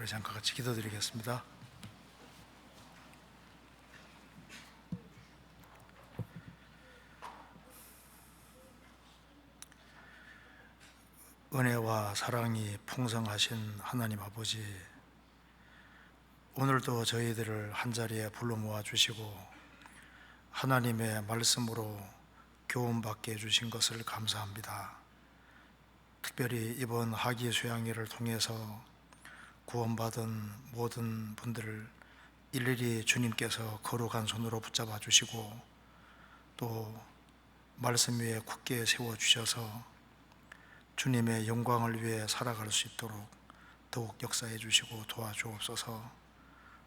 우리 잠깐 같이 기도드리겠습니다. 은혜와 사랑이 풍성하신 하나님 아버지, 오늘도 저희들을 한자리에 불러 모아 주시고 하나님의 말씀으로 교훈받게 해주신 것을 감사합니다. 특별히 이번 하기 수양회를 통해서 구원받은 모든 분들을 일일이 주님께서 거룩한 손으로 붙잡아 주시고 또 말씀 위에 굳게 세워주셔서 주님의 영광을 위해 살아갈 수 있도록 더욱 역사해 주시고 도와주옵소서.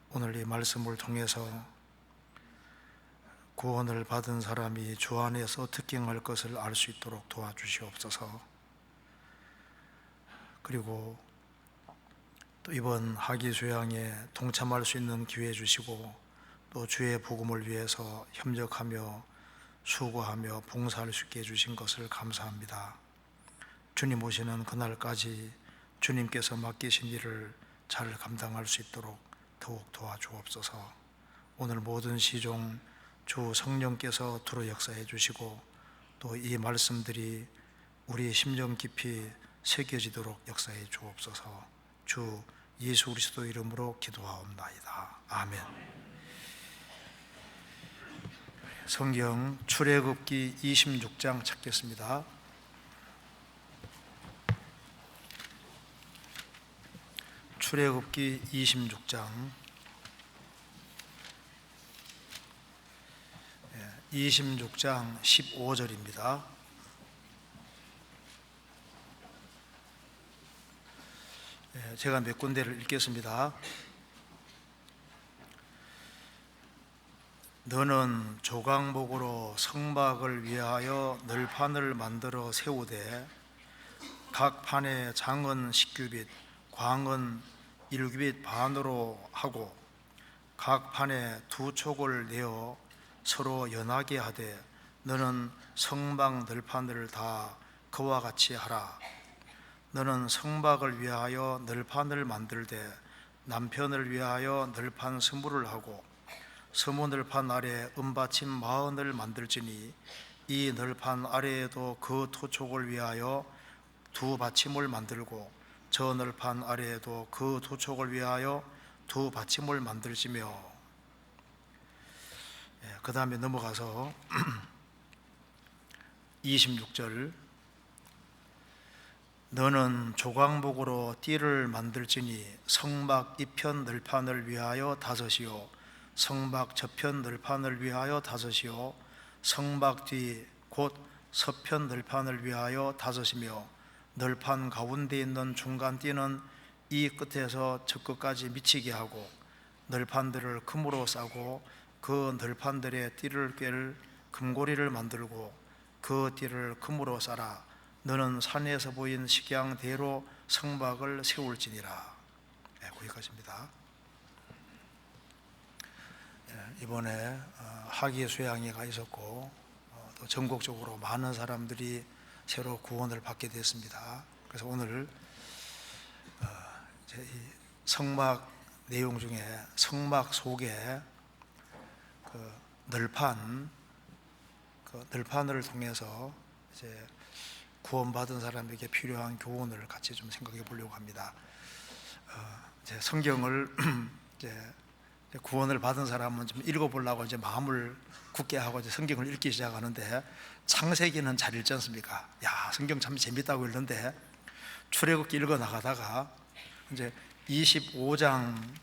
오늘 이 말씀을 통해서 구원을 받은 사람이 주 안에서 특경할 것을 알 수 있도록 도와주시옵소서. 그리고 또 이번 하기수양에 동참할 수 있는 기회 주시고 또 주의 복음을 위해서 협력하며 수고하며 봉사할 수 있게 해주신 것을 감사합니다. 주님 오시는 그날까지 주님께서 맡기신 일을 잘 감당할 수 있도록 더욱 도와주옵소서. 오늘 모든 시종 주 성령께서 두루 역사해 주시고 또 이 말씀들이 우리 심령 깊이 새겨지도록 역사해 주옵소서. 주 예수 그리스도 이름으로 기도하옵나이다. 아멘. 성경 출애굽기 26장 찾겠습니다. 출애굽기 26장 26장 15절입니다. 제가 몇 군데를 읽겠습니다. 너는 조각목으로 성막을 위하여 널판을 만들어 세우되 각 판의 장은 10규빗, 광은 1규빗 반으로 하고 각 판에 두 촉을 내어 서로 연하게 하되 너는 성막 널판을 다 그와 같이 하라. 너는 성막을 위하여 널판을 만들되 남편을 위하여 널판 스물을 하고 서무 널판 아래 은받침 40을 만들지니 이 널판 아래에도 그 토촉을 위하여 두 받침을 만들고 저 널판 아래에도 그 토촉을 위하여 두 받침을 만들지며. 그 다음에 넘어가서 26절 너는 조각목으로 띠를 만들지니 성막 이편 널판을 위하여 5이요 성막 저편 널판을 위하여 5이요 성막 뒤 곧 서편 널판을 위하여 5이며 널판 가운데 있는 중간 띠는 이 끝에서 저 끝까지 미치게 하고 널판들을 금으로 싸고 그 널판들의 띠를 꿰를 금고리를 만들고 그 띠를 금으로 싸라. 너는 산에서 보인 식양대로 성막을 세울지니라. 거기까지입니다. 이번에 하기 수양회가 있었고 또 전국적으로 많은 사람들이 새로 구원을 받게 됐습니다. 그래서 오늘 이 성막 내용 중에 성막 속에 그 널판을 통해서 이제 구원받은 사람에게 필요한 교훈을 같이 좀 생각해 보려고 합니다. 이제 성경을 이제 구원을 받은 사람은 좀 읽어보려고 이제 마음을 굳게 하고 이제 성경을 읽기 시작하는데 창세기는 잘 읽지 않습니까? 야, 성경 참 재밌다고 읽는데 출애굽기 읽어 나가다가 이제 25장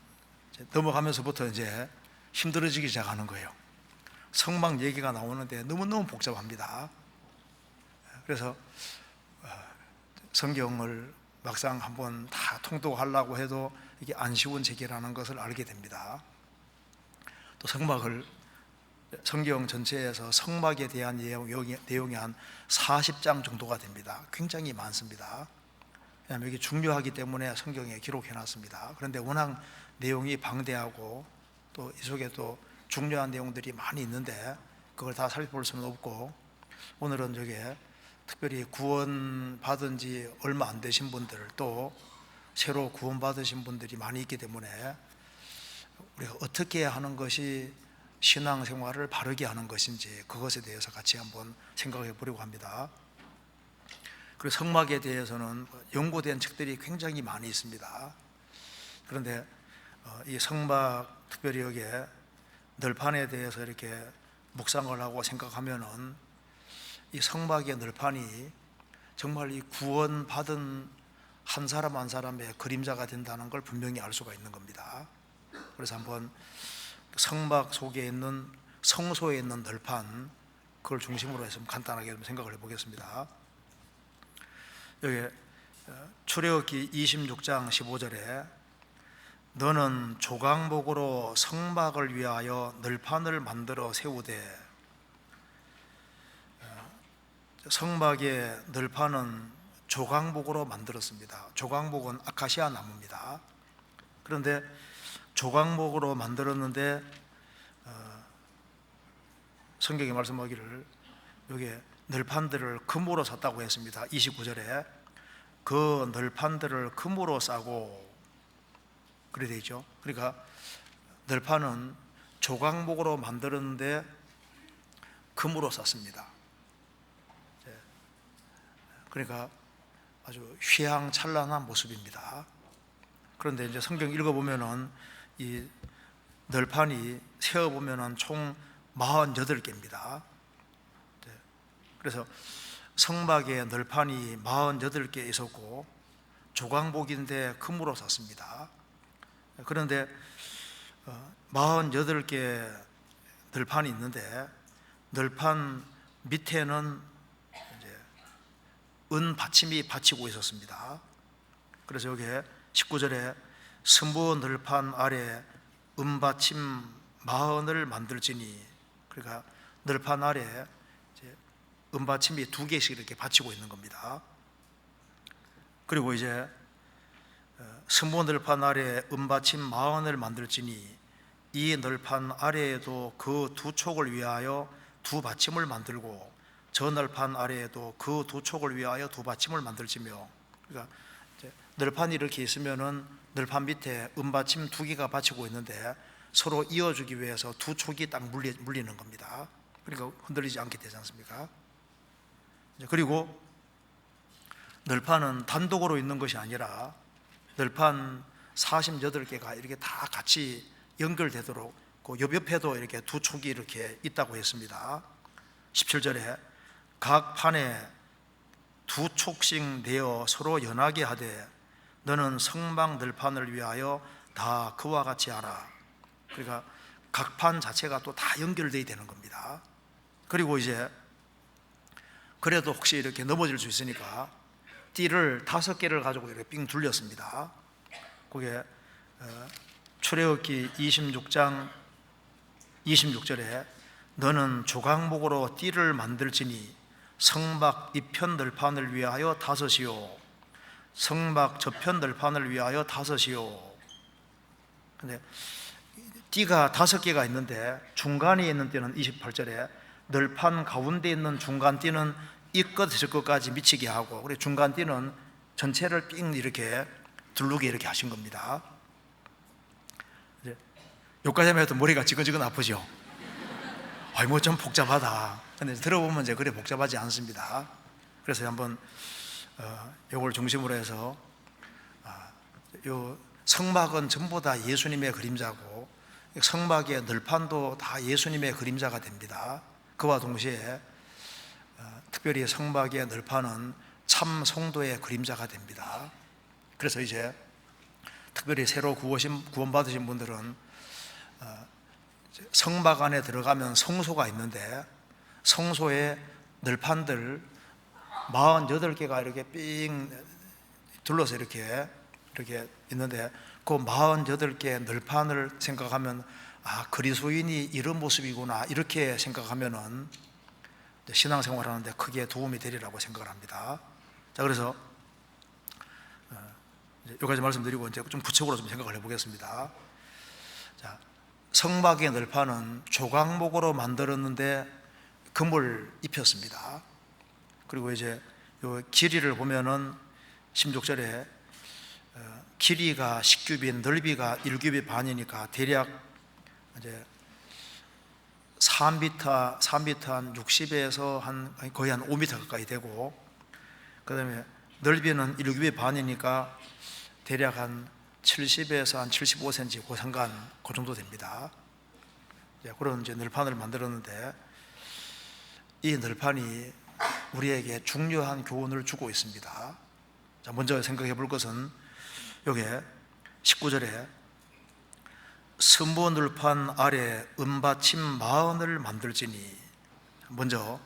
넘어가면서부터 이제 힘들어지기 시작하는 거예요. 성막 얘기가 나오는데 너무너무 복잡합니다. 그래서 성경을 막상 한번 다 통독하려고 해도 이게 안 쉬운 책이라는 것을 알게 됩니다. 또 성경 전체에서 성막에 대한 내용이 한 40장 정도가 됩니다. 굉장히 많습니다. 왜냐하면 이게 중요하기 때문에 성경에 기록해 놨습니다. 그런데 워낙 내용이 방대하고 또 이 속에 또 중요한 내용들이 많이 있는데 그걸 다 살펴볼 수는 없고, 오늘은 저게 특별히 구원 받은 지 얼마 안 되신 분들, 또 새로 구원받으신 분들이 많이 있기 때문에 우리가 어떻게 하는 것이 신앙생활을 바르게 하는 것인지 그것에 대해서 같이 한번 생각해 보려고 합니다. 그리고 성막에 대해서는 연구된 책들이 굉장히 많이 있습니다. 그런데 이 성막, 특별히 여기에 널판에 대해서 이렇게 묵상을 하고 생각하면은 이 성막의 널판이 정말 이 구원받은 한 사람 한 사람의 그림자가 된다는 걸 분명히 알 수가 있는 겁니다. 그래서 한번 성막 속에 있는, 성소에 있는 널판, 그걸 중심으로 해서 간단하게 좀 생각을 해보겠습니다. 여기 출애굽기 26장 15절에 너는 조각목으로 성막을 위하여 널판을 만들어 세우되, 성막의 널판은 조각목으로 만들었습니다. 조각목은 아카시아 나무입니다. 그런데 조각목으로 만들었는데 성경이 말씀하기를 여기에 널판들을 금으로 샀다고 했습니다. 29절에 그 널판들을 금으로 싸고, 그래 되죠. 그러니까 널판은 조각목으로 만들었는데 금으로 쌌습니다. 그러니까 아주 휘황찬란한 모습입니다. 그런데 이제 성경 읽어보면은 이 널판이 세어보면은 총 48개입니다. 그래서 성막에 널판이 48개 있었고 조각목인데 금으로 샀습니다. 그런데 48개 널판이 있는데 널판 밑에는 이제 은 받침이 받치고 있었습니다. 그래서 여기에 19절에 스무 널판 아래 은받침 40을 만들지니, 그러니까 널판 아래 은받침이 2개씩 이렇게 받치고 있는 겁니다. 그리고 이제 스무 널판 아래 은받침 40을 만들지니 이 널판 아래에도 그 두 촉을 위하여 두 받침을 만들고 저 널판 아래에도 그 두 촉을 위하여 두 받침을 만들지며, 그러니까 널판이 이렇게 있으면은 널판 밑에 은받침 2개가 받치고 있는데 서로 이어주기 위해서 두 촉이 딱 물리는 겁니다. 그러니까 흔들리지 않게 되지 않습니까? 그리고 널판은 단독으로 있는 것이 아니라 널판 48개가 이렇게 다 같이 연결되도록 그 옆에도 이렇게 두 촉이 이렇게 있다고 했습니다. 17절에 각 판에 두 촉씩 내어 서로 연하게 하되 너는 성막 널판을 위하여 다 그와 같이 하라. 그러니까 각 판 자체가 또 다 연결되어야 되는 겁니다. 그리고 이제 그래도 혹시 이렇게 넘어질 수 있으니까 띠를 5개를 가지고 이렇게 삥 둘렸습니다. 그게 출애굽기 26장 26절에 너는 조각목으로 띠를 만들지니 성막 이편 널판을 위하여 5이요 성막 저편 널판을 위하여 5이요. 근데 띠가 5개가 있는데 중간에 있는 띠는 28절에 널판 가운데 있는 중간 띠는 이 끝 저 끝까지 미치게 하고, 그리고 중간 띠는 전체를 삥 이렇게 둘르게 이렇게 하신 겁니다. 여기까지 하면 또 머리가 지근지근 아프죠? 아이 뭐 좀 복잡하다. 근데 들어보면 이제 그래 복잡하지 않습니다. 그래서 한번 요걸 중심으로 해서 요 성막은 전부 다 예수님의 그림자고 성막의 널판도 다 예수님의 그림자가 됩니다. 그와 동시에 특별히 성막의 널판은 참 성도의 그림자가 됩니다. 그래서 이제 특별히 새로 구원받으신 분들은 성막 안에 들어가면 성소가 있는데 성소에 널판들 48개가 이렇게 삥 둘러서 이렇게 있는데 그 48개 널판을 생각하면 그리스도인이 이런 모습이구나 이렇게 생각하면은 신앙생활 하는데 크게 도움이 되리라고 생각을 합니다. 자, 그래서 여기까지 말씀드리고 이제 좀 구체적으로 좀 생각을 해보겠습니다. 자, 성막의 널판은 조각목으로 만들었는데 금을 입혔습니다. 그리고 이제 요 길이를 보면은 16절에 길이가 10규빗, 넓이가 1규빗 반이니까 대략 이제 3m 한 60에서 거의 한 5m 가까이 되고, 그 다음에 넓이는 1규빗 반이니까 대략 한 70에서 한 75cm 고상간 그 정도 됩니다. 그런 이제 널판을 만들었는데, 이 널판이 우리에게 중요한 교훈을 주고 있습니다. 자, 먼저 생각해 볼 것은 요게 19절에 스무 널판 아래 은받침 40을 만들지니, 먼저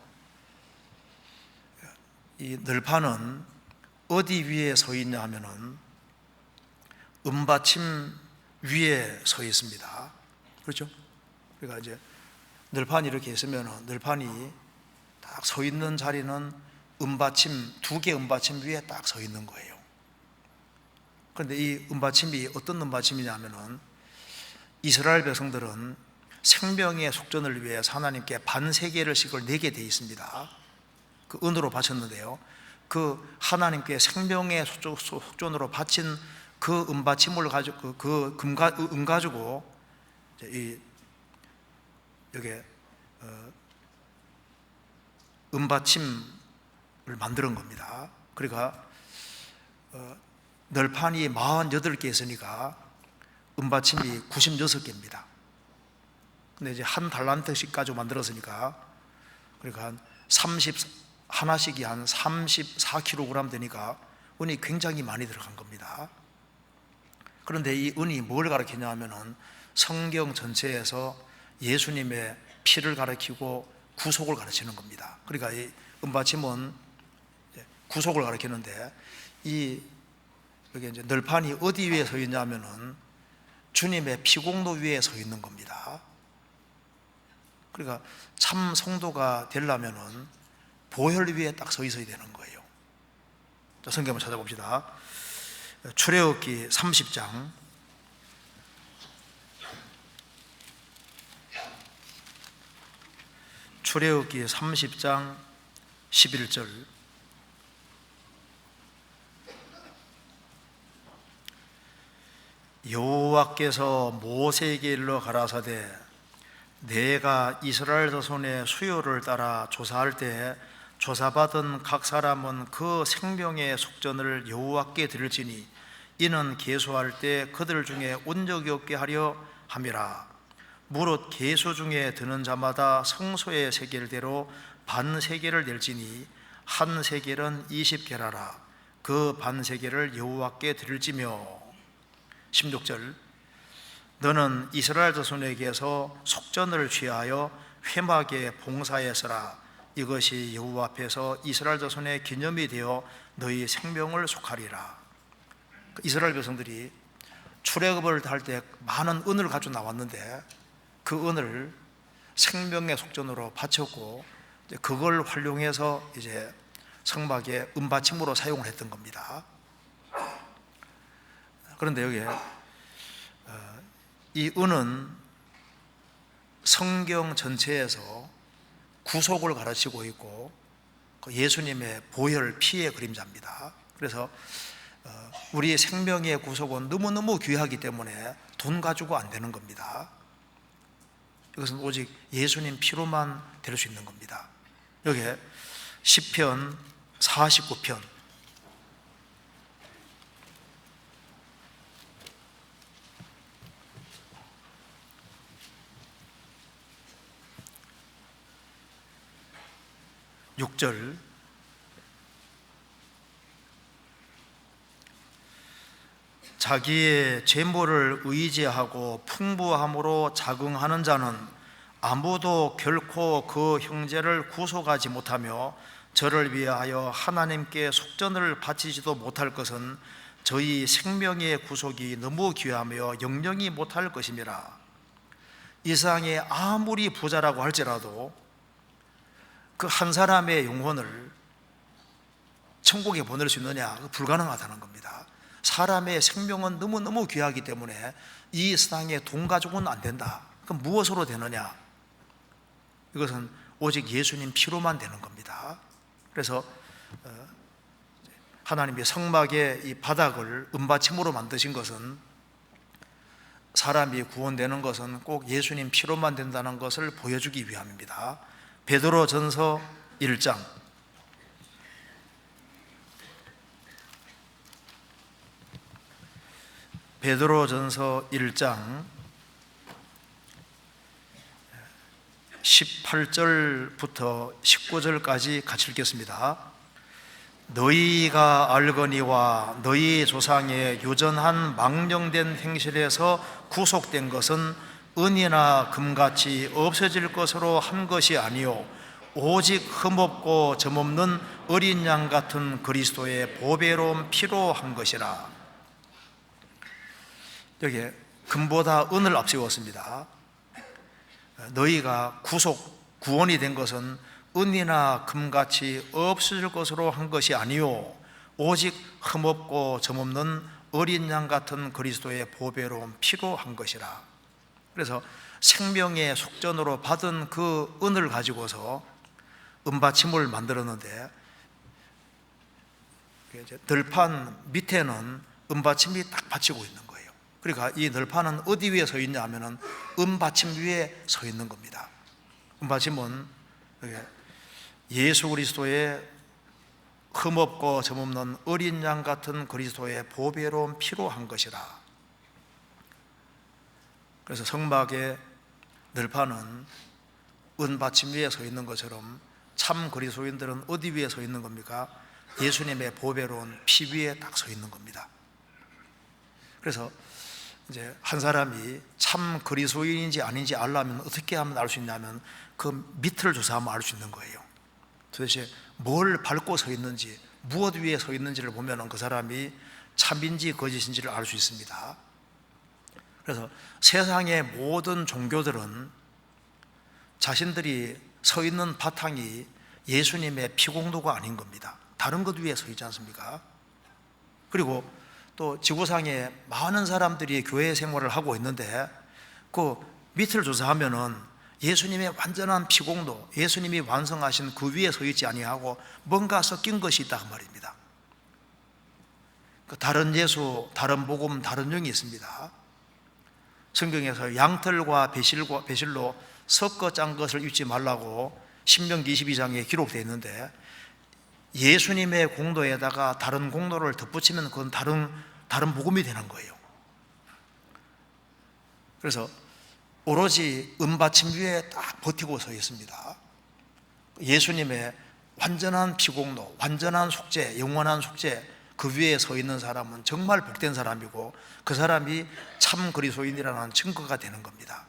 이 널판은 어디 위에 서 있냐 하면은 은받침 위에 서 있습니다. 그렇죠? 그러니까 이제 널판이 이렇게 있으면 널판이 딱 서 있는 자리는 은받침, 2개 은받침 위에 딱 서 있는 거예요. 그런데 이 은받침이 어떤 은받침이냐 하면은 이스라엘 백성들은 생명의 속전을 위해서 하나님께 반세겔씩을 내게 되어 있습니다. 그 은으로 바쳤는데요, 그 하나님께 생명의 속전으로 바친 그 은받침을 가지고 은 가지고 여기 은받침을 만드는 겁니다. 그러니까 널판이 48개 있으니까 은받침이 96개입니다. 근데 이제 한 달란트씩 가지고 만들었으니까, 그러니까 한 하나씩이 한 34kg 되니까 은이 굉장히 많이 들어간 겁니다. 그런데 이 은이 뭘 가르치냐 하면은 성경 전체에서 예수님의 피를 가르치고 구속을 가르치는 겁니다. 그러니까 이 은받침은 구속을 가르치는데, 여기 이제 널판이 어디 위에 서 있냐 하면은 주님의 피공로 위에 서 있는 겁니다. 그러니까 참 성도가 되려면은 보혈 위에 딱 서 있어야 되는 거예요. 자, 성경 한번 찾아봅시다. 출애굽기 30장 출애굽기 30장 11절. 여호와께서 모세에게 일러 가라사대 내가 이스라엘 자손의 수요를 따라 조사할 때 조사받은 각 사람은 그 생명의 속전을 여호와께 드릴지니 이는 계수할 때 그들 중에 온적이 없게 하려 함이라. 무릇 계수 중에 드는 자마다 성소의 세겔대로 반 세겔을 낼지니 한 세겔은 20게라라. 그 반 세겔을 여호와께 드릴지며. 16절 너는 이스라엘 자손에게서 속전을 취하여 회막에 봉사했으라. 이것이 여호와 앞에서 이스라엘 자손의 기념이 되어 너희 생명을 속하리라. 이스라엘 백성들이 출애굽을 할 때 많은 은을 가지고 나왔는데 그 은을 생명의 속전으로 바쳤고 그걸 활용해서 이제 성막에 은받침으로 사용을 했던 겁니다. 그런데 여기에 이 은은 성경 전체에서 구속을 가르치고 있고 예수님의 보혈 피의 그림자입니다. 그래서 우리의 생명의 구속은 너무너무 귀하기 때문에 돈 가지고 안 되는 겁니다. 이것은 오직 예수님 피로만 될 수 있는 겁니다. 여기에 시편 49편 6절 자기의 재물을 의지하고 풍부함으로 자긍하는 자는 아무도 결코 그 형제를 구속하지 못하며 저를 위하여 하나님께 속전을 바치지도 못할 것은 저희 생명의 구속이 너무 귀하며 영영이 못할 것임이라. 이 세상에 아무리 부자라고 할지라도 그 한 사람의 영혼을 천국에 보낼 수 있느냐? 불가능하다는 겁니다. 사람의 생명은 너무너무 귀하기 때문에 이 세상에 돈 가지고는 안 된다. 그럼 무엇으로 되느냐? 이것은 오직 예수님 피로만 되는 겁니다. 그래서 하나님이 성막의 이 바닥을 은받침으로 만드신 것은 사람이 구원되는 것은 꼭 예수님 피로만 된다는 것을 보여주기 위함입니다. 베드로전서 1장 베드로전서 1장 18절부터 19절까지 같이 읽겠습니다. 너희가 알거니와 너희 조상의 유전한 망령된 행실에서 구속된 것은 은이나 금같이 없어질 것으로 한 것이 아니요 오직 흠없고 점없는 어린 양 같은 그리스도의 보배로운 피로 한 것이라. 여기에 금보다 은을 앞세웠습니다. 너희가 구원이 된 것은 은이나 금같이 없어질 것으로 한 것이 아니요 오직 흠없고 점없는 어린 양 같은 그리스도의 보배로운 피로 한 것이라. 그래서 생명의 속전으로 받은 그 은을 가지고서 은받침을 만들었는데, 널판 밑에는 은받침이 딱 받치고 있는 거예요. 그러니까 이 널판은 어디 위에 서 있냐 하면은 은받침 위에 서 있는 겁니다. 은받침은 예수 그리스도의 흠없고 점없는 어린 양 같은 그리스도의 보배로운 피로 한 것이라. 그래서 성막의 널판은 은받침 위에 서 있는 것처럼 참 그리스도인들은 어디 위에 서 있는 겁니까? 예수님의 보배로운 피 위에 딱 서 있는 겁니다. 그래서 이제 한 사람이 참 그리스도인인지 아닌지 알려면 어떻게 하면 알 수 있냐면 그 밑을 조사하면 알 수 있는 거예요. 도대체 뭘 밟고 서 있는지, 무엇 위에 서 있는지를 보면 그 사람이 참인지 거짓인지를 알 수 있습니다. 그래서 세상의 모든 종교들은 자신들이 서 있는 바탕이 예수님의 피공도가 아닌 겁니다. 다른 것 위에 서 있지 않습니까? 그리고 또 지구상에 많은 사람들이 교회 생활을 하고 있는데 그 밑을 조사하면은 예수님의 완전한 피공도, 예수님이 완성하신 그 위에 서 있지 아니하고 뭔가 섞인 것이 있다 그 말입니다. 다른 예수, 다른 복음, 다른 영이 있습니다. 성경에서 양털과 배실로 섞어 짠 것을 입지 말라고 신명기 22장에 기록되어 있는데, 예수님의 공도에다가 다른 공도를 덧붙이면 그건 다른 복음이 되는 거예요. 그래서 오로지 은받침 위에 딱 버티고 서 있습니다. 예수님의 완전한 피공도, 완전한 속죄, 영원한 속죄, 그 위에 서 있는 사람은 정말 복된 사람이고 그 사람이 참 그리스도인이라는 증거가 되는 겁니다.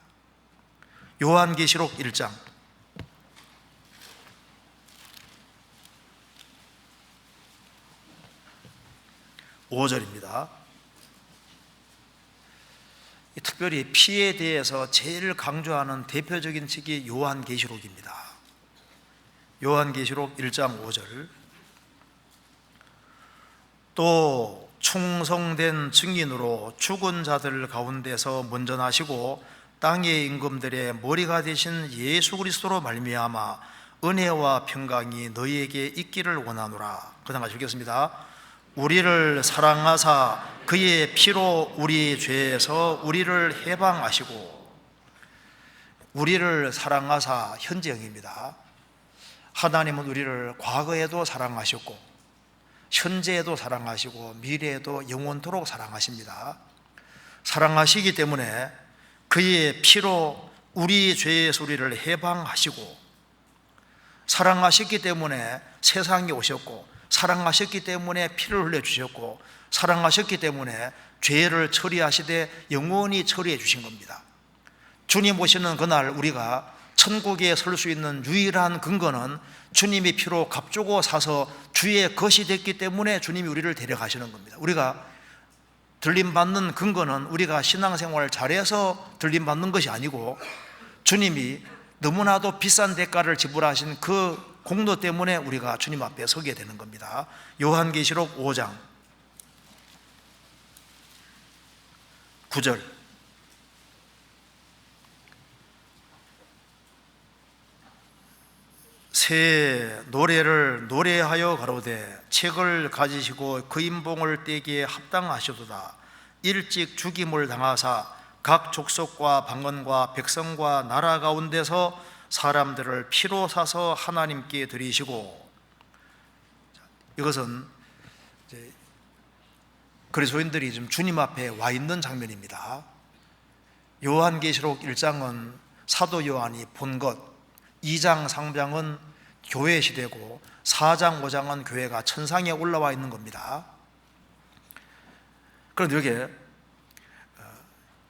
요한계시록 1장 5절입니다. 특별히 피에 대해서 제일 강조하는 대표적인 책이 요한계시록입니다. 요한계시록 1장 5절. 또 충성된 증인으로 죽은 자들 가운데서 먼저 나시고 땅의 임금들의 머리가 되신 예수 그리스도로 말미암아 은혜와 평강이 너희에게 있기를 원하노라. 그 다음 같이 읽겠습니다. 우리를 사랑하사 그의 피로 우리 죄에서 우리를 해방하시고. 우리를 사랑하사 현재형입니다. 하나님은 우리를 과거에도 사랑하셨고 현재에도 사랑하시고 미래에도 영원토록 사랑하십니다. 사랑하시기 때문에 그의 피로 우리 죄의 소리를 해방하시고, 사랑하셨기 때문에 세상에 오셨고, 사랑하셨기 때문에 피를 흘려주셨고, 사랑하셨기 때문에 죄를 처리하시되 영원히 처리해 주신 겁니다. 주님 오시는 그날 우리가 천국에 설 수 있는 유일한 근거는 주님이 피로 값주고 사서 주의 것이 됐기 때문에 주님이 우리를 데려가시는 겁니다. 우리가 들림받는 근거는 우리가 신앙생활을 잘해서 들림받는 것이 아니고 주님이 너무나도 비싼 대가를 지불하신 그 공로 때문에 우리가 주님 앞에 서게 되는 겁니다. 요한계시록 5장 9절. 새 노래를 노래하여 가로되 책을 가지시고 그 인봉을 떼기에 합당하시도다. 일찍 죽임을 당하사 각 족속과 방언과 백성과 나라 가운데서 사람들을 피로 사서 하나님께 드리시고. 이것은 이제 그리스도인들이 지금 주님 앞에 와 있는 장면입니다. 요한계시록 1장은 사도 요한이 본 것, 2장, 3장은 교회 시대고 4장, 5장은 교회가 천상에 올라와 있는 겁니다. 그런데 여기에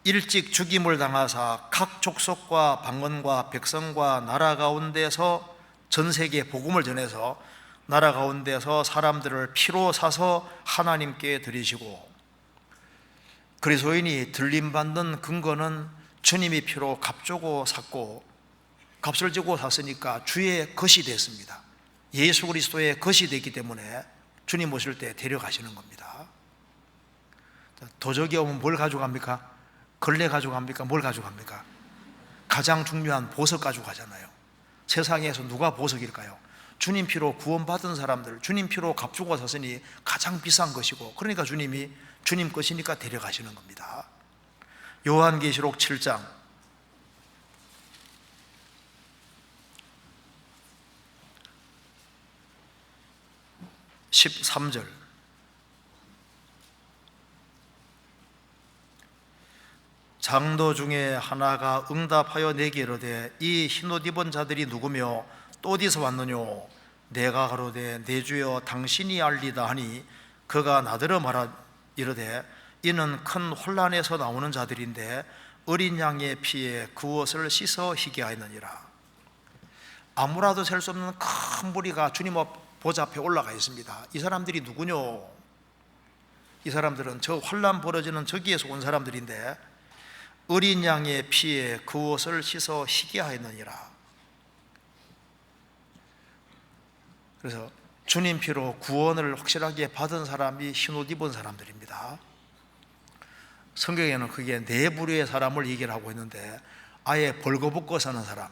일찍 죽임을 당하사 각 족속과 방언과 백성과 나라 가운데서 전 세계에 복음을 전해서 나라 가운데서 사람들을 피로 사서 하나님께 드리시고. 그리스도인이 들림받는 근거는 주님이 피로 값주고 샀고, 값을 주고 샀으니까 주의 것이 됐습니다. 예수 그리스도의 것이 됐기 때문에 주님 오실 때 데려가시는 겁니다. 도적이 오면 뭘 가져갑니까? 걸레 가져갑니까? 뭘 가져갑니까? 가장 중요한 보석 가져가잖아요. 세상에서 누가 보석일까요? 주님 피로 구원받은 사람들, 주님 피로 값주고 샀으니 가장 비싼 것이고, 그러니까 주님이 주님 것이니까 데려가시는 겁니다. 요한계시록 7장 13절. 장도 중에 하나가 응답하여 내게 이르되 이 흰옷 입은 자들이 누구며 또 어디서 왔느뇨? 내가 가로되 내 주여 당신이 알리다 하니 그가 나더러 말하 이르되 이는 큰 혼란에서 나오는 자들인데 어린 양의 피에 그 옷을 씻어 희게 하였느니라. 아무라도 셀 수 없는 큰 무리가 주님 앞 보좌 앞에 올라가 있습니다. 이 사람들이 누구뇨? 이 사람들은 저 혼란 벌어지는 저기에서 온 사람들인데 어린 양의 피에 그 옷을 씻어 희게 하였느니라. 그래서 주님 피로 구원을 확실하게 받은 사람이 흰옷 입은 사람들입니다. 성경에는 그게 네 부류의 사람을 얘기를 하고 있는데, 아예 벌거벗고 사는 사람,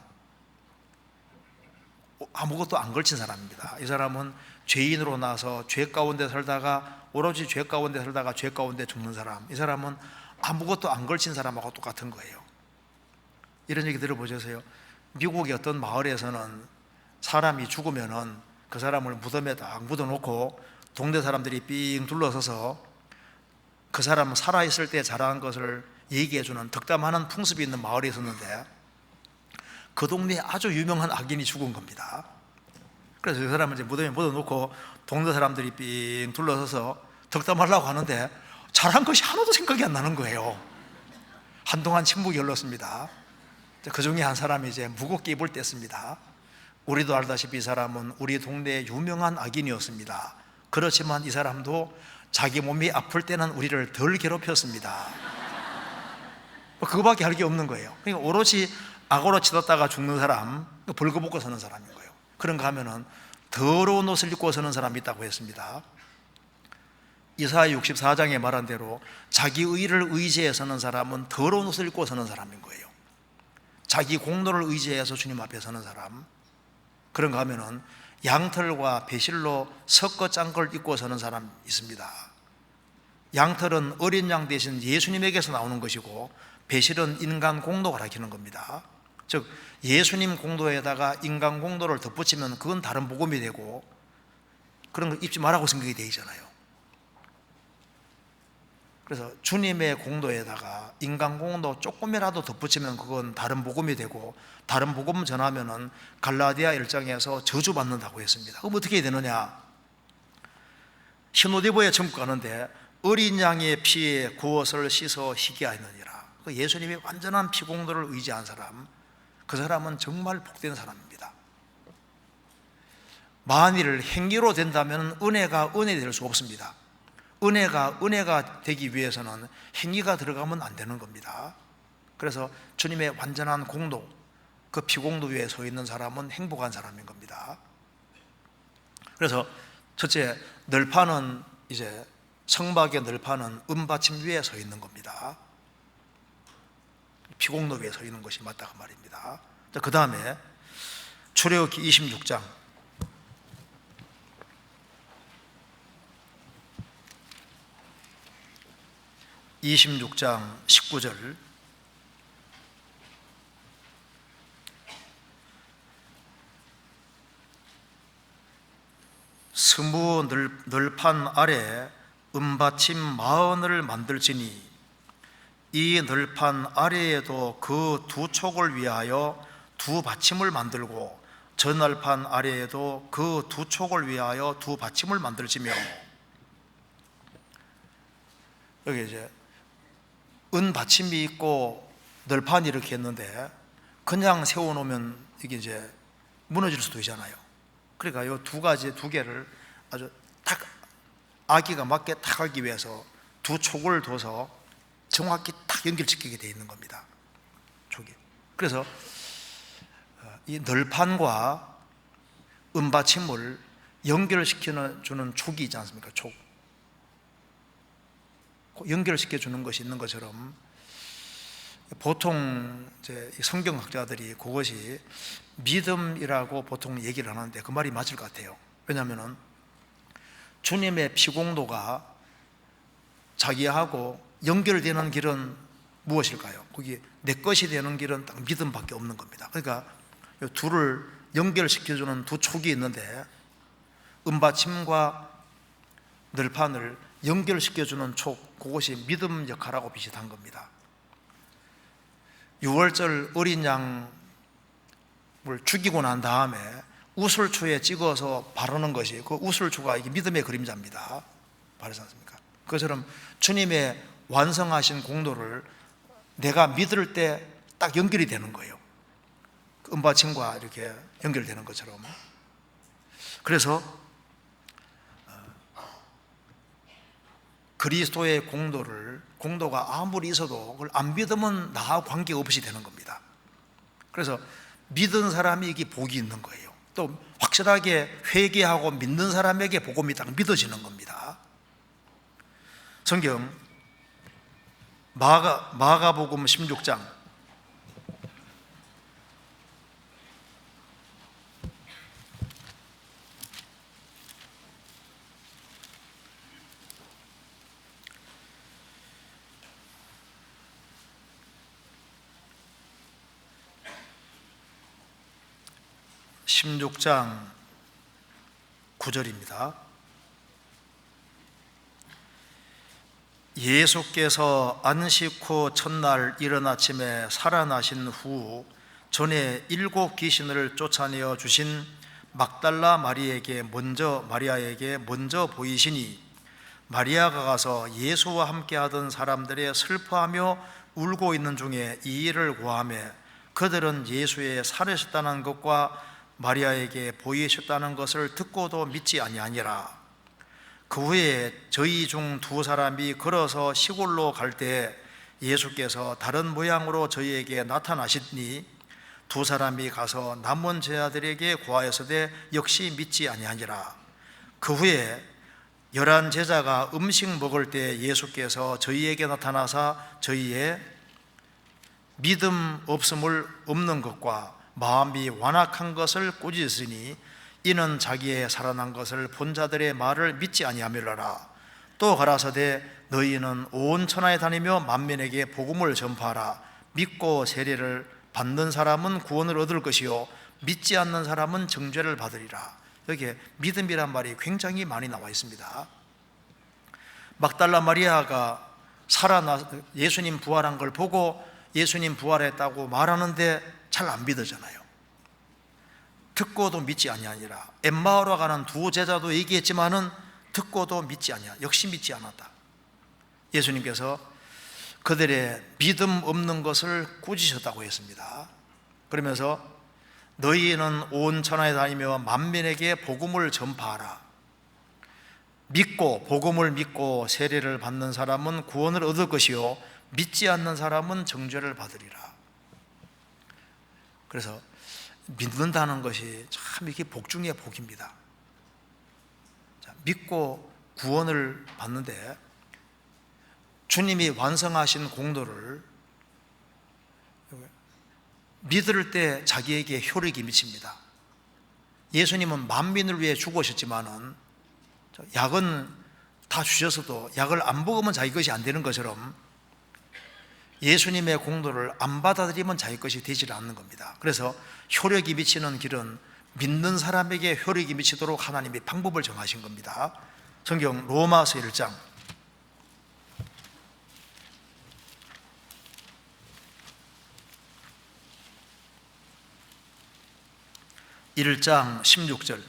아무것도 안 걸친 사람입니다. 이 사람은 죄인으로 나서 죄 가운데 살다가 오로지 죄 가운데 살다가 죄 가운데 죽는 사람. 이 사람은 아무것도 안 걸친 사람하고 똑같은 거예요. 이런 얘기 들어보셨어요? 미국의 어떤 마을에서는 사람이 죽으면은 그 사람을 무덤에 딱 묻어놓고 동네 사람들이 삥 둘러서서 그 사람 살아있을 때 자라한 것을 얘기해주는 덕담하는 풍습이 있는 마을이 있었는데, 그 동네에 아주 유명한 악인이 죽은 겁니다. 그래서 그 사람을 이제 무덤에 묻어놓고 동네 사람들이 삥 둘러서서 덕담하려고 하는데 잘한 것이 하나도 생각이 안 나는 거예요. 한동안 침묵이 흘렀습니다. 그 중에 한 사람이 이제 무겁게 입을 뗐습니다. 우리도 알다시피 이 사람은 우리 동네의 유명한 악인이었습니다. 그렇지만 이 사람도 자기 몸이 아플 때는 우리를 덜 괴롭혔습니다. 그거밖에 할 게 없는 거예요. 그러니까 오롯이 악으로 치닫다가 죽는 사람, 벌거벗고 서는 사람인 거예요. 그런가 하면은 더러운 옷을 입고 서는 사람이 있다고 했습니다. 이사야 64장에 말한 대로 자기 의를 의지해 서는 사람은 더러운 옷을 입고 서는 사람인 거예요. 자기 공로를 의지해서 주님 앞에 서는 사람. 그런가 하면은 양털과 배실로 섞어 짠 걸 입고 서는 사람 있습니다. 양털은 어린 양 대신 예수님에게서 나오는 것이고, 배실은 인간 공로가 가리키는 겁니다. 즉 예수님 공로에다가 인간 공로를 덧붙이면 그건 다른 복음이 되고, 그런 걸 입지 말라고 생각이 되잖아요. 그래서 주님의 공로에다가 인간 공로 조금이라도 덧붙이면 그건 다른 복음이 되고, 다른 복음 전하면은 갈라디아 1장에서 저주받는다고 했습니다. 그럼 어떻게 되느냐? 흰옷 입어야 천국 가는데 어린 양의 피에 구옷을 씻어 희게 하느니라. 예수님이 완전한 피공로를 의지한 사람, 그 사람은 정말 복된 사람입니다. 만일 행위로 된다면 은혜가 은혜 될 수 없습니다. 은혜가 되기 위해서는 행위가 들어가면 안 되는 겁니다. 그래서 주님의 완전한 공로, 그 피공로 위에 서 있는 사람은 행복한 사람인 겁니다. 그래서 첫째, 널판은 이제 성막의 널판은 은받침 위에 서 있는 겁니다. 피공로 위에 서 있는 것이 맞다 그 말입니다. 그 다음에 출애굽기 26장 19절 스무 널판 아래 은받침 40을 만들지니 이 널판 아래에도 그 두 촉을 위하여 두 받침을 만들고 저 널판 아래에도 그 두 촉을 위하여 두 받침을 만들지며. 여기 이제 은 받침이 있고 널판이 이렇게 했는데 그냥 세워놓으면 이게 이제 무너질 수도 있잖아요. 그러니까 이 두 가지, 두 개를 아주 딱 아기가 맞게 딱 하기 위해서 두 촉을 둬서 정확히 딱 연결시키게 되어 있는 겁니다. 촉이. 그래서 이 널판과 은받침을 연결시켜주는 촉이 있지 않습니까? 촉. 연결시켜 주는 것이 있는 것처럼 보통 이제 성경학자들이 그것이 믿음이라고 보통 얘기를 하는데 그 말이 맞을 것 같아요. 왜냐하면 주님의 피공로가 자기하고 연결되는 길은 무엇일까요? 거기 내 것이 되는 길은 딱 믿음밖에 없는 겁니다. 그러니까 이 둘을 연결시켜주는 두 촉이 있는데 은받침과 널판을 연결시켜주는 촉, 그것이 믿음 역할하고 비슷한 겁니다. 6월절 어린 양을 죽이고 난 다음에 우슬초에 찍어서 바르는 것이, 그 우슬초가 이게 믿음의 그림자입니다. 바르지 않습니까? 그것처럼 주님의 완성하신 공로를 내가 믿을 때 딱 연결이 되는 거예요. 은받침과 이렇게 연결되는 것처럼. 그래서 그리스도의 공로가 아무리 있어도 그걸 안 믿으면 나하고 관계없이 되는 겁니다. 그래서 믿은 사람이 이게 복이 있는 거예요. 또 확실하게 회개하고 믿는 사람에게 복음이 딱 믿어지는 겁니다. 성경 마가복음 16장 16장 9절입니다. 예수께서 안식 후 첫날 이른 아침에 살아나신 후 전에 7 귀신을 쫓아내어 주신 막달라 마리아에게 먼저 보이시니 마리아가 가서 예수와 함께 하던 사람들의 슬퍼하며 울고 있는 중에 이 일을 고하며 그들은 예수의 살으셨다는 것과 마리아에게 보이셨다는 것을 듣고도 믿지 아니하니라. 그 후에 저희 중 2 사람이 걸어서 시골로 갈 때 예수께서 다른 모양으로 저희에게 나타나시니 2 사람이 가서 남은 제자들에게 고하였으되 역시 믿지 아니하니라. 그 후에 11 제자가 음식 먹을 때 예수께서 저희에게 나타나사 저희의 믿음 없는 것과 마음이 완악한 것을 꾸짖으니 이는 자기의 살아난 것을 본 자들의 말을 믿지 아니하밀러라. 또 가라사대 너희는 온 천하에 다니며 만민에게 복음을 전파하라. 믿고 세례를 받는 사람은 구원을 얻을 것이요 믿지 않는 사람은 정죄를 받으리라. 여기에 믿음이란 말이 굉장히 많이 나와 있습니다. 막달라 마리아가 예수님 부활한 걸 보고 예수님 부활했다고 말하는데 잘 안 믿어잖아요. 듣고도 믿지 아니하니라. 엠마오로 가는 2 제자도 얘기했지만은 듣고도 믿지 아니하. 역시 믿지 않았다. 예수님께서 그들의 믿음 없는 것을 꾸짖으셨다고 했습니다. 그러면서 너희는 온 천하에 다니며 만민에게 복음을 전파하라. 복음을 믿고 세례를 받는 사람은 구원을 얻을 것이요 믿지 않는 사람은 정죄를 받으리라. 그래서 믿는다는 것이 참 이게 복 중에 복입니다. 믿고 구원을 받는데 주님이 완성하신 공로를 믿을 때 자기에게 효력이 미칩니다. 예수님은 만민을 위해 죽으셨지만은 약은 다 주셔서도 약을 안 먹으면 자기 것이 안 되는 것처럼 예수님의 공로를 안 받아들이면 자기 것이 되지 않는 겁니다. 그래서 효력이 미치는 길은 믿는 사람에게 효력이 미치도록 하나님이 방법을 정하신 겁니다. 성경 로마서 1장 1장 16절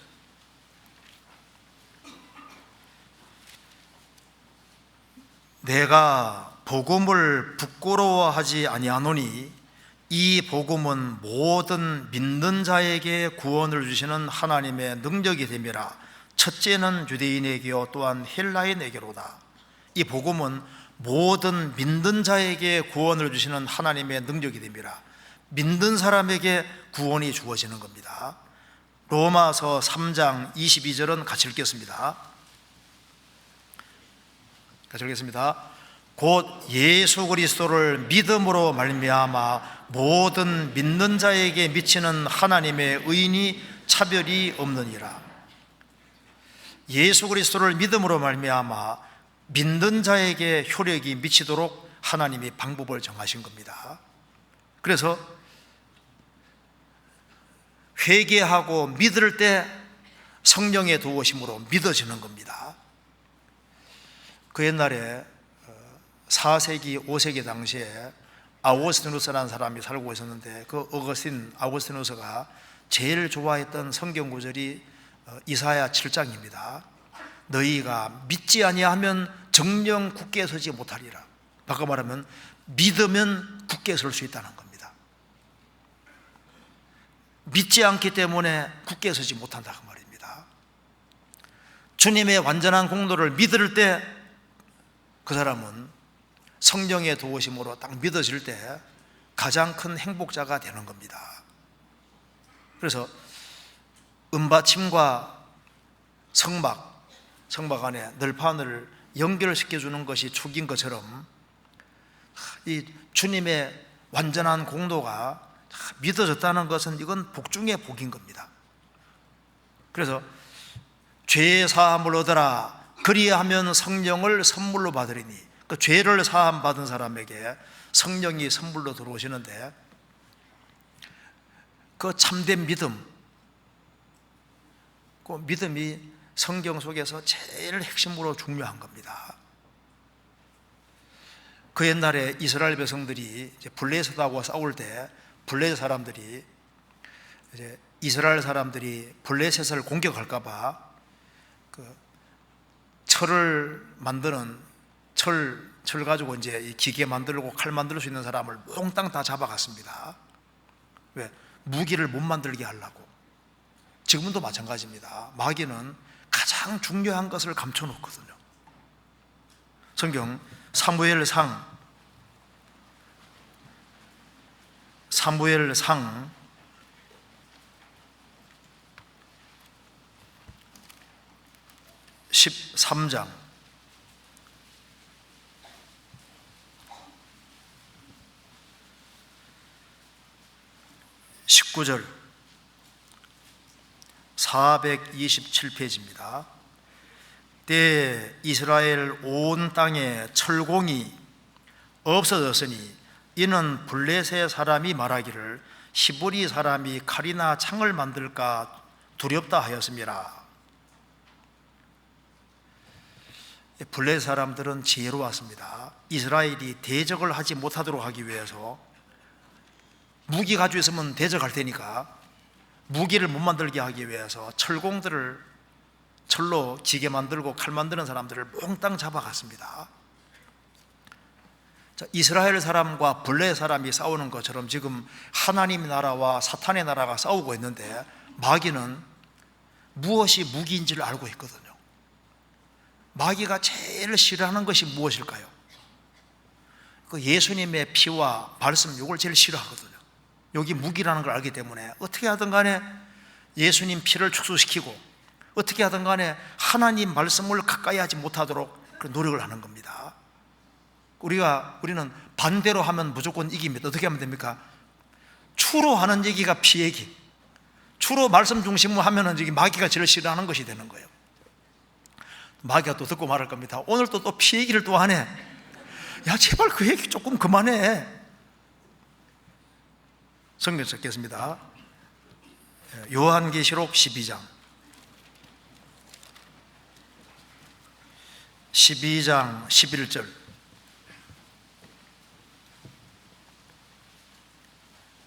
내가 복음을 부끄러워하지 아니하노니 이 복음은 모든 믿는 자에게 구원을 주시는 하나님의 능력이 됨이라. 첫째는 유대인에게요 또한 헬라인에게로다. 이 복음은 모든 믿는 자에게 구원을 주시는 하나님의 능력이 됨이라. 믿는 사람에게 구원이 주어지는 겁니다. 로마서 3장 22절은 같이 읽겠습니다. 같이 읽겠습니다. 곧 예수 그리스도를 믿음으로 말미암아 모든 믿는 자에게 미치는 하나님의 의인이 차별이 없느니라. 예수 그리스도를 믿음으로 말미암아 믿는 자에게 효력이 미치도록 하나님이 방법을 정하신 겁니다. 그래서 회개하고 믿을 때 성령의 도우심으로 믿어지는 겁니다. 그 옛날에 4세기, 5세기 당시에 아우구스티누스라는 사람이 살고 있었는데 그 아우구스티누스가 제일 좋아했던 성경 구절이 이사야 7장입니다. 너희가 믿지 아니하면 정령 굳게 서지 못하리라. 바꿔 말하면 믿으면 굳게 설 수 있다는 겁니다. 믿지 않기 때문에 굳게 서지 못한다고 말입니다. 주님의 완전한 공로를 믿을 때 그 사람은 성령의 도우심으로 딱 믿어질 때 가장 큰 행복자가 되는 겁니다. 그래서 은받침과 성막 안에 널판을 연결시켜 주는 것이 축인 것처럼 이 주님의 완전한 공로가 믿어졌다는 것은 이건 복 중에 복인 겁니다. 그래서 죄 사함을 얻어라 그리하면 성령을 선물로 받으리니, 그 죄를 사함 받은 사람에게 성령이 선물로 들어오시는데 그 참된 믿음, 그 믿음이 성경 속에서 제일 핵심으로 중요한 겁니다. 그 옛날에 이스라엘 백성들이 블레셋하고 싸울 때 블레셋 사람들이 이스라엘 사람들이 블레셋을 공격할까 봐 철을 만드는 철 가지고 이제 이 기계 만들고 칼 만들 수 있는 사람을 몽땅 다 잡아갔습니다. 왜? 무기를 못 만들게 하려고. 지금도 마찬가지입니다. 마귀는 가장 중요한 것을 감춰놓거든요. 성경 사무엘상 13장 19절 427페이지입니다. 때에 이스라엘 온 땅에 철공이 없어졌으니 이는 블레셋 사람이 말하기를 히브리 사람이 칼이나 창을 만들까 두렵다 하였습니다. 블레셋 사람들은 지혜로웠습니다. 이스라엘이 대적을 하지 못하도록 하기 위해서 무기 가지고 있으면 대적할 테니까 무기를 못 만들게 하기 위해서 철공들을 철로 기계 만들고 칼 만드는 사람들을 몽땅 잡아갔습니다. 자, 이스라엘 사람과 블레셋 사람이 싸우는 것처럼 지금 하나님의 나라와 사탄의 나라가 싸우고 있는데 마귀는 무엇이 무기인지를 알고 있거든요. 마귀가 제일 싫어하는 것이 무엇일까요? 그 예수님의 피와 말씀, 이걸 제일 싫어하거든요. 여기 무기라는 걸 알기 때문에 어떻게 하든 간에 예수님 피를 축소시키고 어떻게 하든 간에 하나님 말씀을 가까이 하지 못하도록 노력을 하는 겁니다. 우리는 반대로 하면 무조건 이깁니다. 어떻게 하면 됩니까? 추로 하는 얘기가 피 얘기, 주로 말씀 중심으로 하면은 이게 마귀가 제일 싫어하는 것이 되는 거예요. 마귀가 또 듣고 말할 겁니다. 오늘 또 피 얘기를 또 하네. 야, 제발 그 얘기 조금 그만해. 성경 읽겠습니다. 요한계시록 12장 11절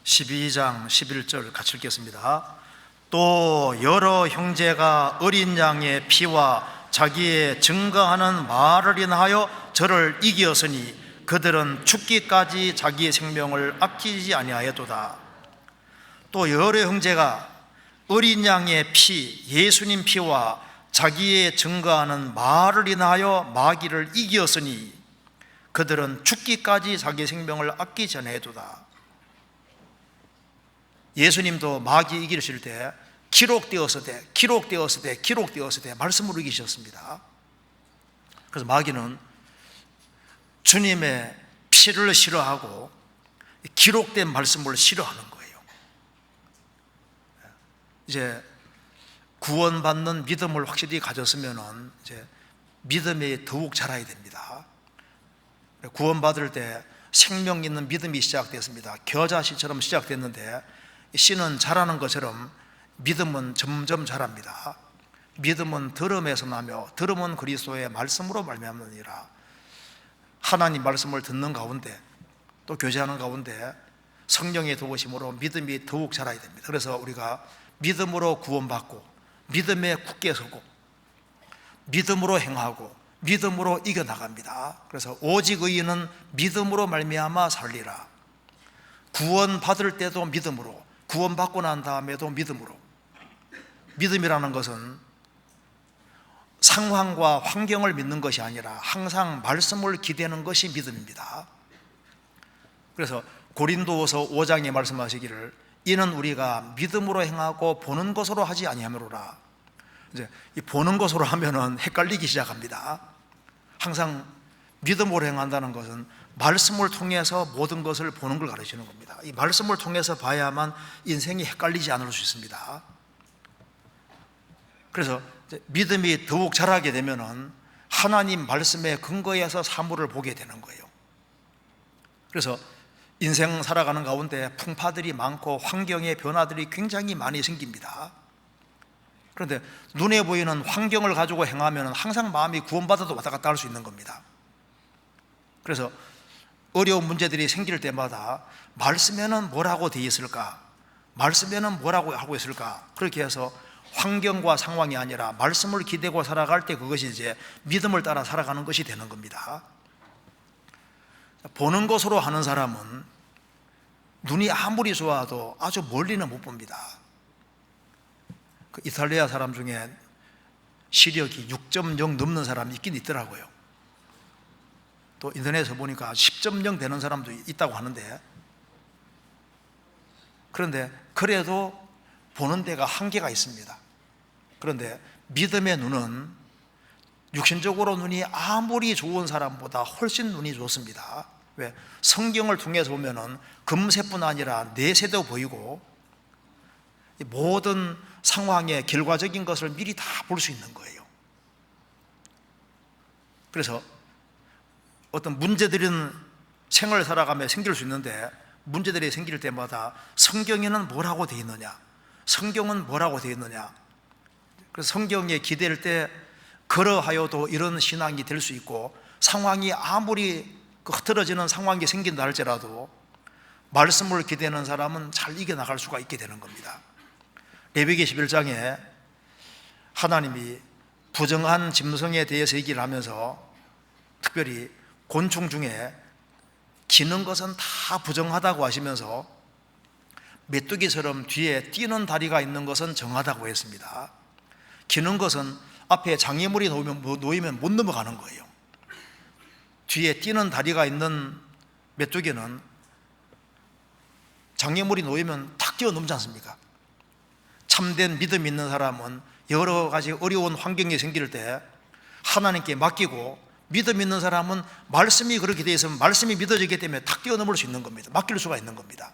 12장 11절 같이 읽겠습니다. 또 여러 형제가 어린 양의 피와 자기의 증거하는 말을 인하여 저를 이기었으니 그들은 죽기까지 자기의 생명을 아끼지 아니하였도다. 또 여러 형제가 어린 양의 피, 예수님 피와 자기의 증거하는 말을 인하여 마귀를 이기었으니 그들은 죽기까지 자기의 생명을 아끼지 아니하였도다. 예수님도 마귀 이기실 때 기록되었으되 말씀으로 이기셨습니다. 그래서 마귀는 주님의 피를 싫어하고 기록된 말씀을 싫어하는 거예요. 이제 구원받는 믿음을 확실히 가졌으면 이제 믿음이 더욱 자라야 됩니다. 구원받을 때 생명 있는 믿음이 시작됐습니다. 겨자씨처럼 시작됐는데 씨는 자라는 것처럼 믿음은 점점 자랍니다. 믿음은 들음에서 나며 들음은 그리스도의 말씀으로 말미암느니라. 하나님 말씀을 듣는 가운데 또 교제하는 가운데 성령의 도우심으로 믿음이 더욱 자라야 됩니다. 그래서 우리가 믿음으로 구원받고 믿음에 굳게 서고 믿음으로 행하고 믿음으로 이겨나갑니다. 그래서 오직 의인은 믿음으로 말미암아 살리라. 구원받을 때도 믿음으로, 구원받고 난 다음에도 믿음으로. 믿음이라는 것은 상황과 환경을 믿는 것이 아니라 항상 말씀을 기대는 것이 믿음입니다. 그래서 고린도후서 5장에 말씀하시기를 이는 우리가 믿음으로 행하고 보는 것으로 하지 아니하므로라. 이제 이 보는 것으로 하면은 헷갈리기 시작합니다. 항상 믿음으로 행한다는 것은 말씀을 통해서 모든 것을 보는 걸 가르치는 겁니다. 이 말씀을 통해서 봐야만 인생이 헷갈리지 않을 수 있습니다. 그래서 믿음이 더욱 자라게 되면은 하나님 말씀의 근거에서 사물을 보게 되는 거예요. 그래서 인생 살아가는 가운데 풍파들이 많고 환경의 변화들이 굉장히 많이 생깁니다. 그런데 눈에 보이는 환경을 가지고 행하면 항상 마음이 구원받아도 왔다 갔다 할 수 있는 겁니다. 그래서 어려운 문제들이 생길 때마다 말씀에는 뭐라고 되어 있을까? 말씀에는 뭐라고 하고 있을까? 그렇게 해서 환경과 상황이 아니라 말씀을 기대고 살아갈 때 그것이 이제 믿음을 따라 살아가는 것이 되는 겁니다. 보는 것으로 하는 사람은 눈이 아무리 좋아도 아주 멀리는 못 봅니다. 그 이탈리아 사람 중에 시력이 6.0 넘는 사람이 있긴 있더라고요. 또 인터넷에서 보니까 10.0 되는 사람도 있다고 하는데, 그런데 그래도 보는 데가 한계가 있습니다. 그런데 믿음의 눈은 육신적으로 눈이 아무리 좋은 사람보다 훨씬 눈이 좋습니다. 왜? 성경을 통해서 보면은 금세뿐 아니라 내세도 보이고 모든 상황의 결과적인 것을 미리 다 볼 수 있는 거예요. 그래서 어떤 문제들은 생활을 살아가며 생길 수 있는데, 문제들이 생길 때마다 성경에는 뭐라고 되어 있느냐, 성경은 뭐라고 되어 있느냐. 그래서 성경에 기댈 때 그러하여도 이런 신앙이 될 수 있고, 상황이 아무리 흐트러지는 상황이 생긴다 할지라도 말씀을 기대는 사람은 잘 이겨나갈 수가 있게 되는 겁니다. 레위기 11장에 하나님이 부정한 짐승에 대해서 얘기를 하면서 특별히 곤충 중에 기는 것은 다 부정하다고 하시면서 메뚜기처럼 뒤에 뛰는 다리가 있는 것은 정하다고 했습니다. 기는 것은 앞에 장애물이 놓이면 못 넘어가는 거예요. 뒤에 뛰는 다리가 있는 메뚜기는 장애물이 놓이면 탁 뛰어넘지 않습니까? 참된 믿음 있는 사람은 여러 가지 어려운 환경이 생길 때 하나님께 맡기고, 믿음 있는 사람은 말씀이 그렇게 되어 있으면 말씀이 믿어지기 때문에 탁 뛰어넘을 수 있는 겁니다. 맡길 수가 있는 겁니다.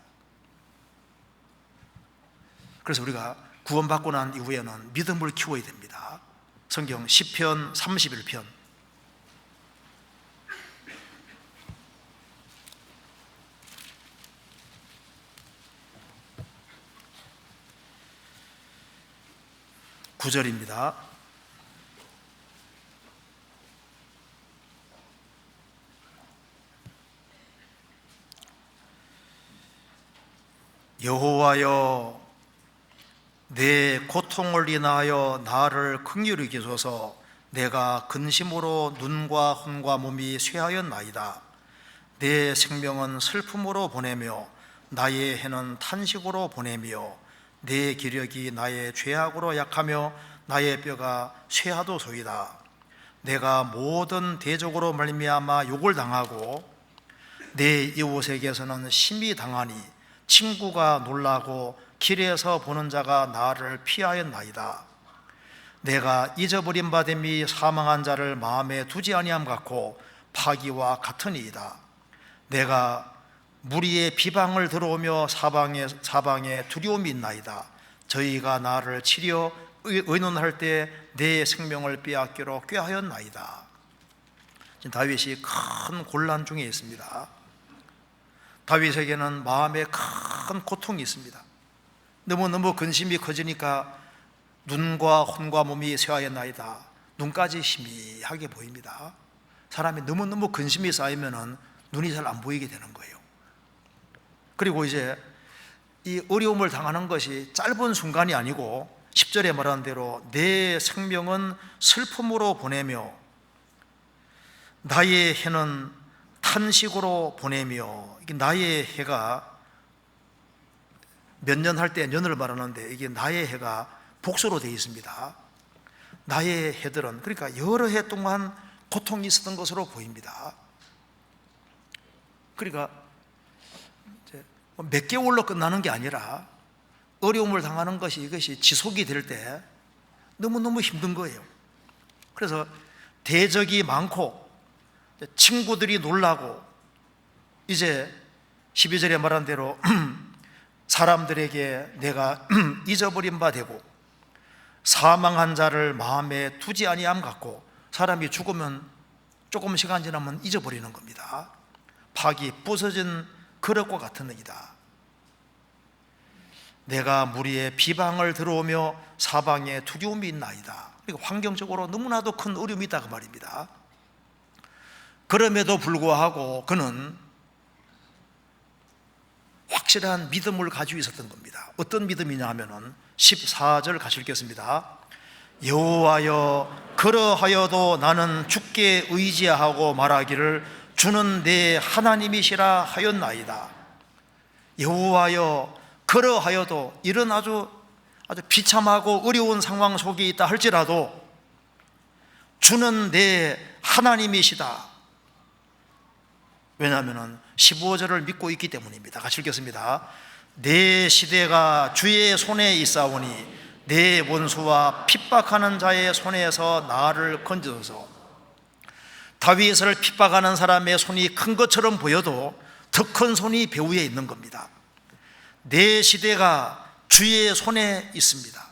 그래서 우리가 구원받고 난 이후에는 믿음을 키워야 됩니다. 성경 시편 31편 9절입니다. 여호와여, 내 고통을 인하여 나를 긍휼히 여기소서. 내가 근심으로 눈과 혼과 몸이 쇠하였나이다. 내 생명은 슬픔으로 보내며 나의 해는 탄식으로 보내며 내 기력이 나의 죄악으로 약하며 나의 뼈가 쇠하도소이다. 내가 모든 대적으로 말미암아 욕을 당하고 내 이웃에게서는 심히 당하니 친구가 놀라고 길에서 보는 자가 나를 피하였나이다. 내가 잊어버린 바 됨이 사망한 자를 마음에 두지 아니함 같고 파기와 같으니이다. 내가 무리의 비방을 들어오며 사방에 두려움이 있나이다. 저희가 나를 치려 의논할 때 내 생명을 빼앗기로 꾀하였나이다. 지금 다윗이 큰 곤란 중에 있습니다. 다윗에게는 마음에 큰 고통이 있습니다. 너무너무 근심이 커지니까 눈과 혼과 몸이 쇠하였나이다. 눈까지 희미하게 보입니다. 사람이 너무너무 근심이 쌓이면 눈이 잘 안 보이게 되는 거예요. 그리고 이제 이 어려움을 당하는 것이 짧은 순간이 아니고 10절에 말한 대로 내 생명은 슬픔으로 보내며 나의 해는 탄식으로 보내며, 이게 나의 해가 몇 년 할 때 년을 말하는데 이게 나의 해가 복수로 되어 있습니다. 나의 해들은 그러니까 여러 해 동안 고통이 있었던 것으로 보입니다. 그러니까 몇 개월로 끝나는 게 아니라 어려움을 당하는 것이 이것이 지속이 될 때 너무너무 힘든 거예요. 그래서 대적이 많고 친구들이 놀라고 이제 12절에 말한 대로 사람들에게 내가 잊어버린 바 되고 사망한 자를 마음에 두지 아니함 같고, 사람이 죽으면 조금 시간 지나면 잊어버리는 겁니다. 팍이 부서진 그릇과 같은 의이다. 내가 무리의 비방을 들어오며 사방에 두려움이 있나이다. 그러니까 환경적으로 너무나도 큰 어려움이 있다 그 말입니다. 그럼에도 불구하고 그는 확실한 믿음을 가지고 있었던 겁니다. 어떤 믿음이냐 하면은 14절 같이 읽겠습니다. 여호와여, 그러하여도 나는 주께 의지하고 말하기를 주는 내 하나님이시라 하였나이다. 여호와여, 그러하여도 이런 아주 비참하고 어려운 상황 속에 있다 할지라도 주는 내 하나님이시다. 왜냐하면 15절을 믿고 있기 때문입니다. 같이 읽겠습니다. 내 시대가 주의 손에 있사오니 내 원수와 핍박하는 자의 손에서 나를 건져서. 다윗을 핍박하는 사람의 손이 큰 것처럼 보여도 더 큰 손이 배후에 있는 겁니다. 내 시대가 주의 손에 있습니다.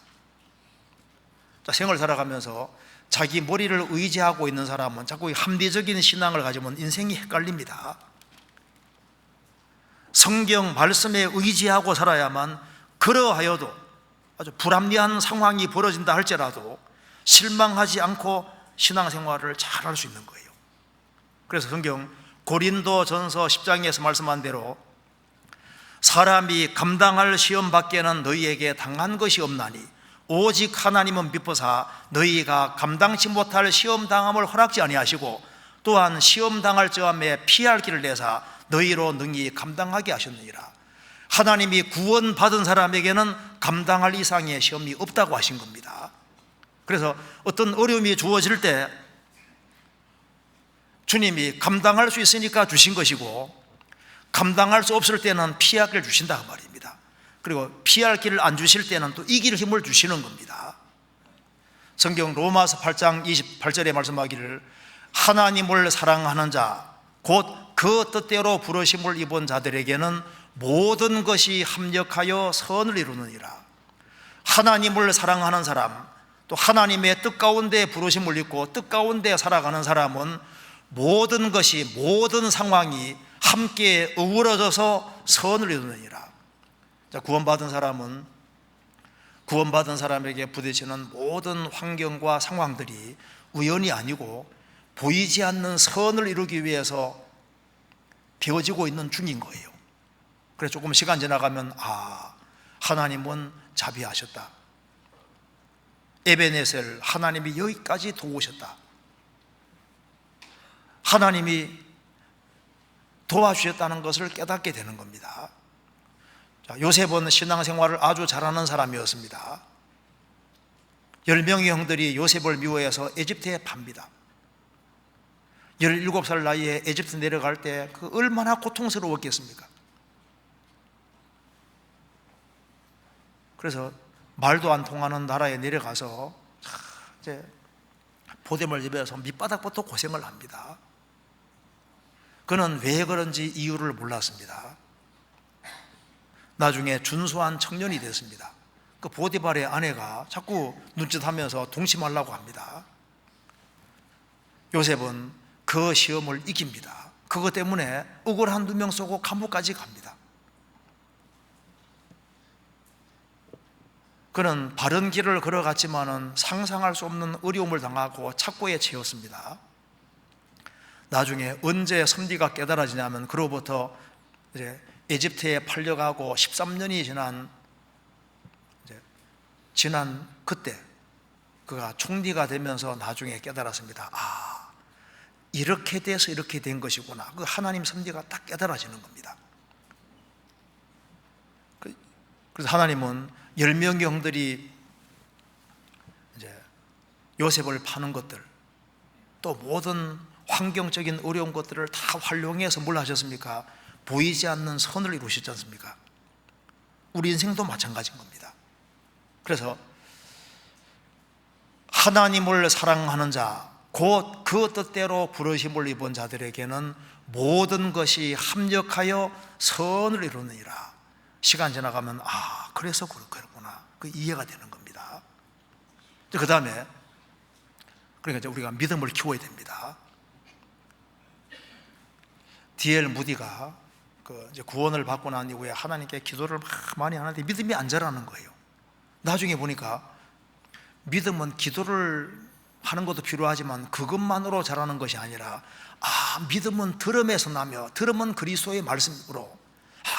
생을 살아가면서 자기 머리를 의지하고 있는 사람은 자꾸 합리적인 신앙을 가지면 인생이 헷갈립니다. 성경 말씀에 의지하고 살아야만, 그러하여도 아주 불합리한 상황이 벌어진다 할지라도 실망하지 않고 신앙생활을 잘 할 수 있는 거예요. 그래서 성경 고린도전서 10장에서 말씀한 대로 사람이 감당할 시험 밖에는 너희에게 당한 것이 없나니 오직 하나님은 미쁘사 너희가 감당치 못할 시험 당함을 허락지 아니하시고 또한 시험 당할 적에 피할 길을 내사 너희로 능히 감당하게 하셨느니라. 하나님이 구원받은 사람에게는 감당할 이상의 시험이 없다고 하신 겁니다. 그래서 어떤 어려움이 주어질 때 주님이 감당할 수 있으니까 주신 것이고, 감당할 수 없을 때는 피할 길을 주신다 그 말입니다. 그리고 피할 길을 안 주실 때는 또 이길 힘을 주시는 겁니다. 성경 로마서 8장 28절에 말씀하기를 하나님을 사랑하는 자 곧 그 뜻대로 부르심을 입은 자들에게는 모든 것이 합력하여 선을 이루느니라. 하나님을 사랑하는 사람, 또 하나님의 뜻 가운데 부르심을 입고 뜻 가운데 살아가는 사람은 모든 것이, 모든 상황이 함께 어우러져서 선을 이루느니라. 구원받은 사람은 구원받은 사람에게 부딪히는 모든 환경과 상황들이 우연이 아니고 보이지 않는 선을 이루기 위해서 되어지고 있는 중인 거예요. 그래서 조금 시간 지나가면 하나님은 자비하셨다. 에베네셀, 하나님이 여기까지 도우셨다. 하나님이 도와주셨다는 것을 깨닫게 되는 겁니다. 요셉은 신앙생활을 아주 잘하는 사람이었습니다. 10명의 형들이 요셉을 미워해서 에집트에 팝니다. 17살 나이에 에집트 내려갈 때 그 얼마나 고통스러웠겠습니까? 그래서 말도 안 통하는 나라에 내려가서 이제 보뎀을 입에서 밑바닥부터 고생을 합니다. 그는 왜 그런지 이유를 몰랐습니다. 나중에 준수한 청년이 됐습니다. 그 보디발의 아내가 자꾸 눈짓하면서 동침하려고 합니다. 요셉은 그 시험을 이깁니다. 그것 때문에 억울 한두 명 쏘고 감옥까지 갑니다. 그는 바른 길을 걸어갔지만은 상상할 수 없는 어려움을 당하고 착고에 처했습니다. 나중에 언제 선비가 깨달아지냐면 그로부터 이제 에집트에 팔려가고 13년이 지난 그때 그가 총리가 되면서 나중에 깨달았습니다. 이렇게 돼서 이렇게 된 것이구나. 그 하나님 섭리가 딱 깨달아지는 겁니다. 그래서 하나님은 10명의 형들이 이제 요셉을 파는 것들, 또 모든 환경적인 어려운 것들을 다 활용해서 뭘 하셨습니까? 보이지 않는 선을 이루셨지 않습니까? 우리 인생도 마찬가지인 겁니다. 그래서 하나님을 사랑하는 자, 곧 그 뜻대로 부르심을 입은 자들에게는 모든 것이 합력하여 선을 이루느니라. 시간 지나가면 그래서 그렇구나, 그 이해가 되는 겁니다. 그 다음에 그러니까 이제 우리가 믿음을 키워야 됩니다. D.L. 무디가 이제 구원을 받고 난 이후에 하나님께 기도를 많이 하는데 믿음이 안 자라는 거예요. 나중에 보니까 믿음은 기도를 하는 것도 필요하지만 그것만으로 자라는 것이 아니라 믿음은 들음에서 나며 들음은 그리스도의 말씀으로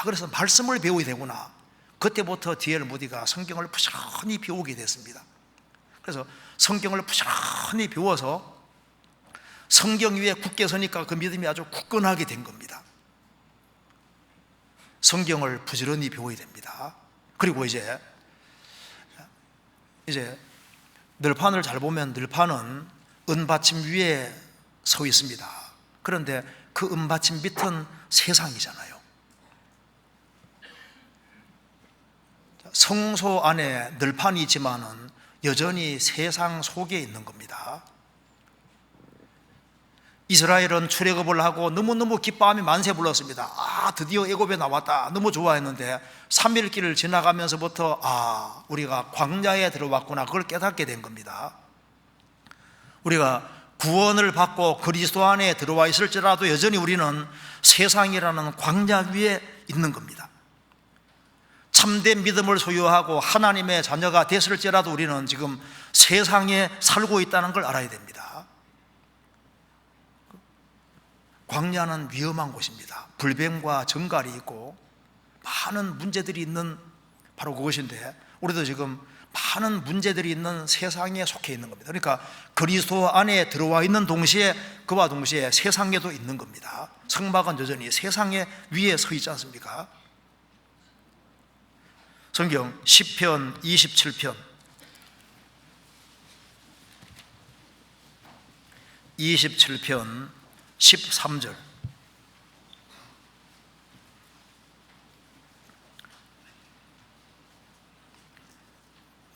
그래서 말씀을 배워야 되구나. 그때부터 D.L. 무디가 성경을 부지런히 배우게 됐습니다. 그래서 성경을 부지런히 배워서 성경 위에 굳게 서니까 그 믿음이 아주 굳건하게 된 겁니다. 성경을 부지런히 배워야 됩니다. 그리고 이제 늘판을 잘 보면 늘판은 은받침 위에 서 있습니다. 그런데 그 은받침 밑은 세상이잖아요. 성소 안에 늘판이 있지만은 여전히 세상 속에 있는 겁니다. 이스라엘은 출애굽을 하고 너무너무 기뻐하며 만세 불렀습니다. 드디어 애굽에 나왔다. 너무 좋아했는데 3일 길을 지나가면서부터 우리가 광야에 들어왔구나, 그걸 깨닫게 된 겁니다. 우리가 구원을 받고 그리스도 안에 들어와 있을지라도 여전히 우리는 세상이라는 광야 위에 있는 겁니다. 참된 믿음을 소유하고 하나님의 자녀가 됐을지라도 우리는 지금 세상에 살고 있다는 걸 알아야 됩니다. 광야는 위험한 곳입니다. 불뱀과 정갈이 있고 많은 문제들이 있는 바로 그것인데, 우리도 지금 많은 문제들이 있는 세상에 속해 있는 겁니다. 그러니까 그리스도 안에 들어와 있는 동시에 그와 동시에 세상에도 있는 겁니다. 성막은 여전히 세상에 위에 서 있지 않습니까? 성경 시편 27편 13절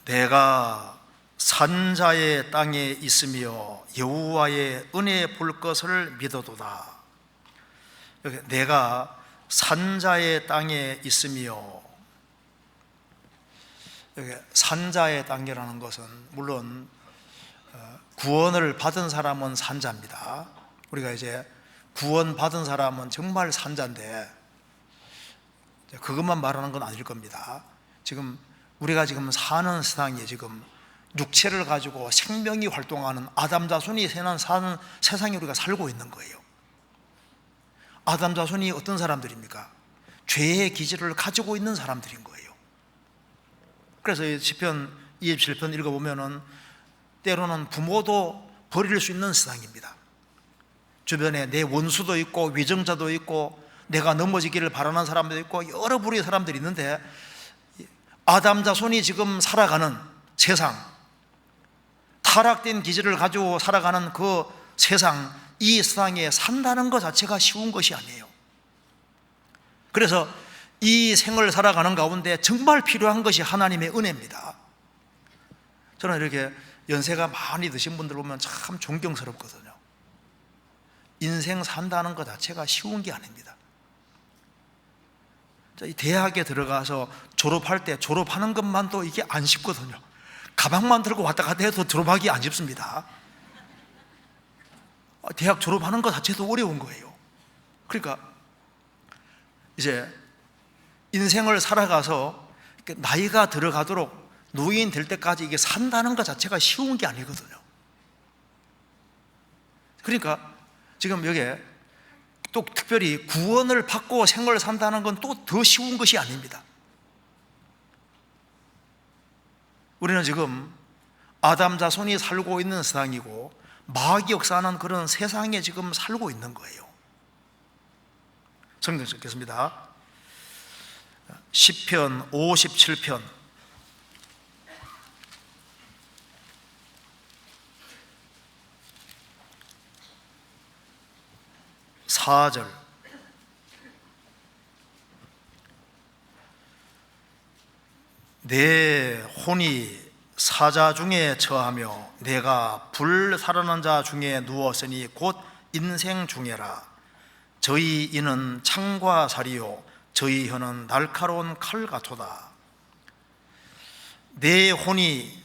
내가 산자의 땅에 있으며 여호와의 은혜 볼 것을 믿어도다. 내가 산자의 땅에 있으며, 여기 산자의 단계라는 것은 물론 구원을 받은 사람은 산자입니다. 우리가 이제 구원 받은 사람은 정말 산자인데 그것만 말하는 건 아닐 겁니다. 지금 우리가 지금 사는 세상이 지금 육체를 가지고 생명이 활동하는 아담 자손이 사는 세상에 우리가 살고 있는 거예요. 아담 자손이 어떤 사람들입니까? 죄의 기질을 가지고 있는 사람들인 거예요. 그래서 시편 27편 읽어보면은 때로는 부모도 버릴 수 있는 세상입니다. 주변에 내 원수도 있고 위정자도 있고 내가 넘어지기를 바라는 사람도 있고 여러 부류의 사람들이 있는데 아담 자손이 지금 살아가는 세상, 타락된 기질을 가지고 살아가는 그 세상, 이 세상에 산다는 것 자체가 쉬운 것이 아니에요. 그래서 이 생을 살아가는 가운데 정말 필요한 것이 하나님의 은혜입니다. 저는 이렇게 연세가 많이 드신 분들 보면 참 존경스럽거든요. 인생 산다는 것 자체가 쉬운 게 아닙니다. 대학에 들어가서 졸업할 때 졸업하는 것만도 이게 안 쉽거든요. 가방만 들고 왔다 갔다 해도 졸업하기 안 쉽습니다. 대학 졸업하는 것 자체도 어려운 거예요. 그러니까 이제 인생을 살아가서 나이가 들어가도록 노인 될 때까지 이게 산다는 것 자체가 쉬운 게 아니거든요. 그러니까 지금 여기에 또 특별히 구원을 받고 생을 산다는 건 또 더 쉬운 것이 아닙니다. 우리는 지금 아담 자손이 살고 있는 세상이고 마귀 역사하는 그런 세상에 지금 살고 있는 거예요. 성경 읽겠습니다. 시편 57편 4절 내 혼이 사자 중에 처하며 내가 불살아난 자 중에 누웠으니 곧 인생 중에라. 저희 이는 창과 살이요 저희 혀는 날카로운 칼 같도다. 내 혼이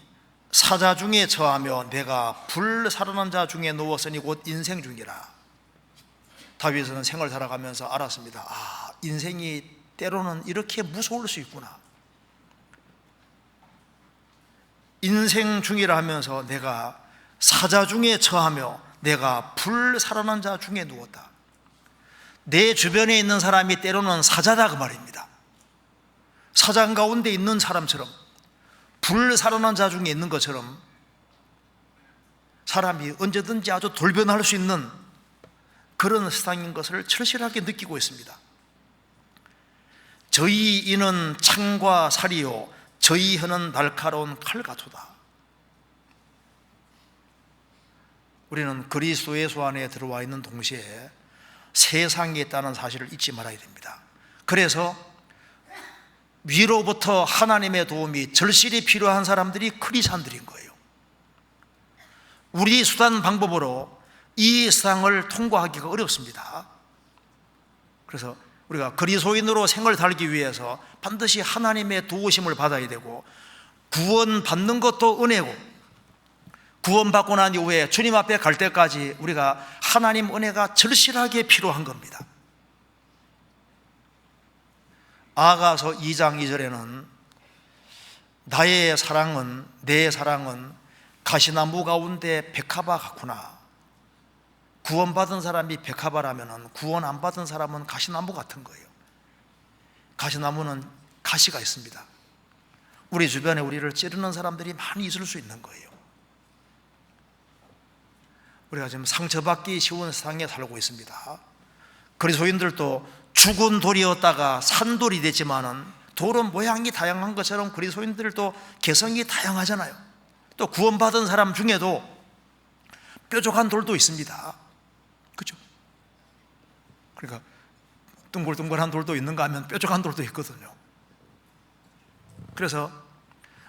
사자 중에 처하며 내가 불살아난 자 중에 누웠으니 곧 인생 중이라. 다윗은 생을 살아가면서 알았습니다. 인생이 때로는 이렇게 무서울 수 있구나. 인생 중이라 하면서 내가 사자 중에 처하며 내가 불살아난 자 중에 누웠다. 내 주변에 있는 사람이 때로는 사자다 그 말입니다. 사장 가운데 있는 사람처럼 불살아난 자 중에 있는 것처럼 사람이 언제든지 아주 돌변할 수 있는 그런 세상인 것을 절실하게 느끼고 있습니다. 저희 이는 창과 살이요 저희 혀는 날카로운 칼 같도다. 우리는 그리스도 예수 안에 들어와 있는 동시에 세상에 있다는 사실을 잊지 말아야 됩니다. 그래서 위로부터 하나님의 도움이 절실히 필요한 사람들이 크리스찬들인 거예요. 우리 수단 방법으로 이 세상을 통과하기가 어렵습니다. 그래서 우리가 그리스도인으로 생을 살기 위해서 반드시 하나님의 도우심을 받아야 되고, 구원받는 것도 은혜고, 구원받고 난 이후에 주님 앞에 갈 때까지 우리가 하나님 은혜가 절실하게 필요한 겁니다. 아가서 2장 2절에는 나의 사랑은, 내 사랑은 가시나무 가운데 백합화 같구나. 구원받은 사람이 백합화라면 구원 안 받은 사람은 가시나무 같은 거예요. 가시나무는 가시가 있습니다. 우리 주변에 우리를 찌르는 사람들이 많이 있을 수 있는 거예요. 우리가 지금 상처받기 쉬운 세상에 살고 있습니다. 그리스도인들도 죽은 돌이었다가 산돌이 됐지만은 돌은 모양이 다양한 것처럼 그리스도인들도 개성이 다양하잖아요. 또 구원받은 사람 중에도 뾰족한 돌도 있습니다. 그렇죠? 그러니까 둥글둥글한 돌도 있는가 하면 뾰족한 돌도 있거든요. 그래서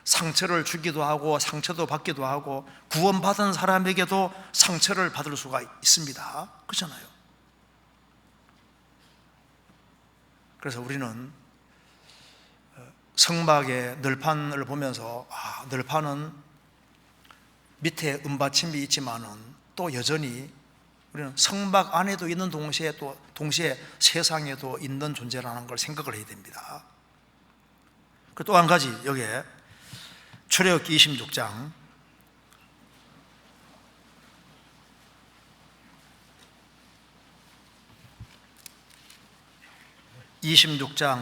상처를 주기도 하고 상처도 받기도 하고 구원받은 사람에게도 상처를 받을 수가 있습니다. 그렇잖아요. 그래서 우리는 성막의 늘판을 보면서 늘판은 밑에 은받침이 있지만은 또 여전히 우리는 성막 안에도 있는 동시에 세상에도 있는 존재라는 걸 생각을 해야 됩니다. 또 한 가지, 여기에 출애굽기 26장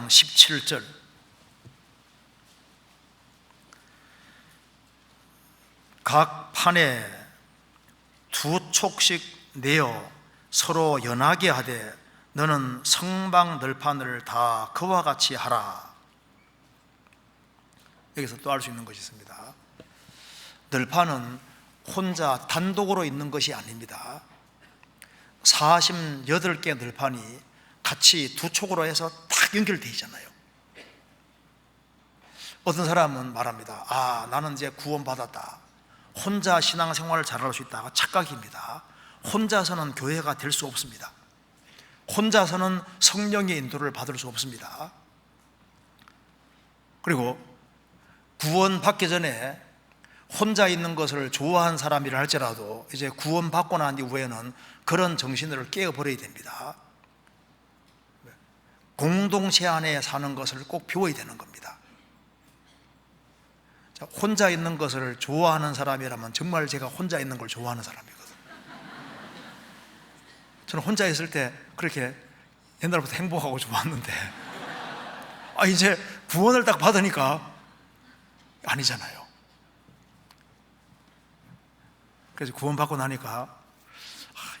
17절, 각 판에 2촉씩 내어 서로 연하게 하되 너는 성막 늘판을 다 그와 같이 하라. 여기서 또 알 수 있는 것이 있습니다. 늘판은 혼자 단독으로 있는 것이 아닙니다. 48개 늘판이 같이 2촉으로 해서 딱 연결되어 있잖아요. 어떤 사람은 말합니다. 나는 이제 구원받았다, 혼자 신앙생활을 잘할 수 있다. 착각입니다. 혼자서는 교회가 될 수 없습니다. 혼자서는 성령의 인도를 받을 수 없습니다. 그리고 구원받기 전에 혼자 있는 것을 좋아한 사람이라 할지라도 이제 구원받고 난 이후에는 그런 정신을 깨어버려야 됩니다. 공동체 안에 사는 것을 꼭 배워야 되는 겁니다. 혼자 있는 것을 좋아하는 사람이라면 정말 제가 혼자 있는 걸 좋아하는 사람이거든요. 저는 혼자 있을 때 그렇게 옛날부터 행복하고 좋았는데 이제 구원을 딱 받으니까 아니잖아요. 그래서 구원받고 나니까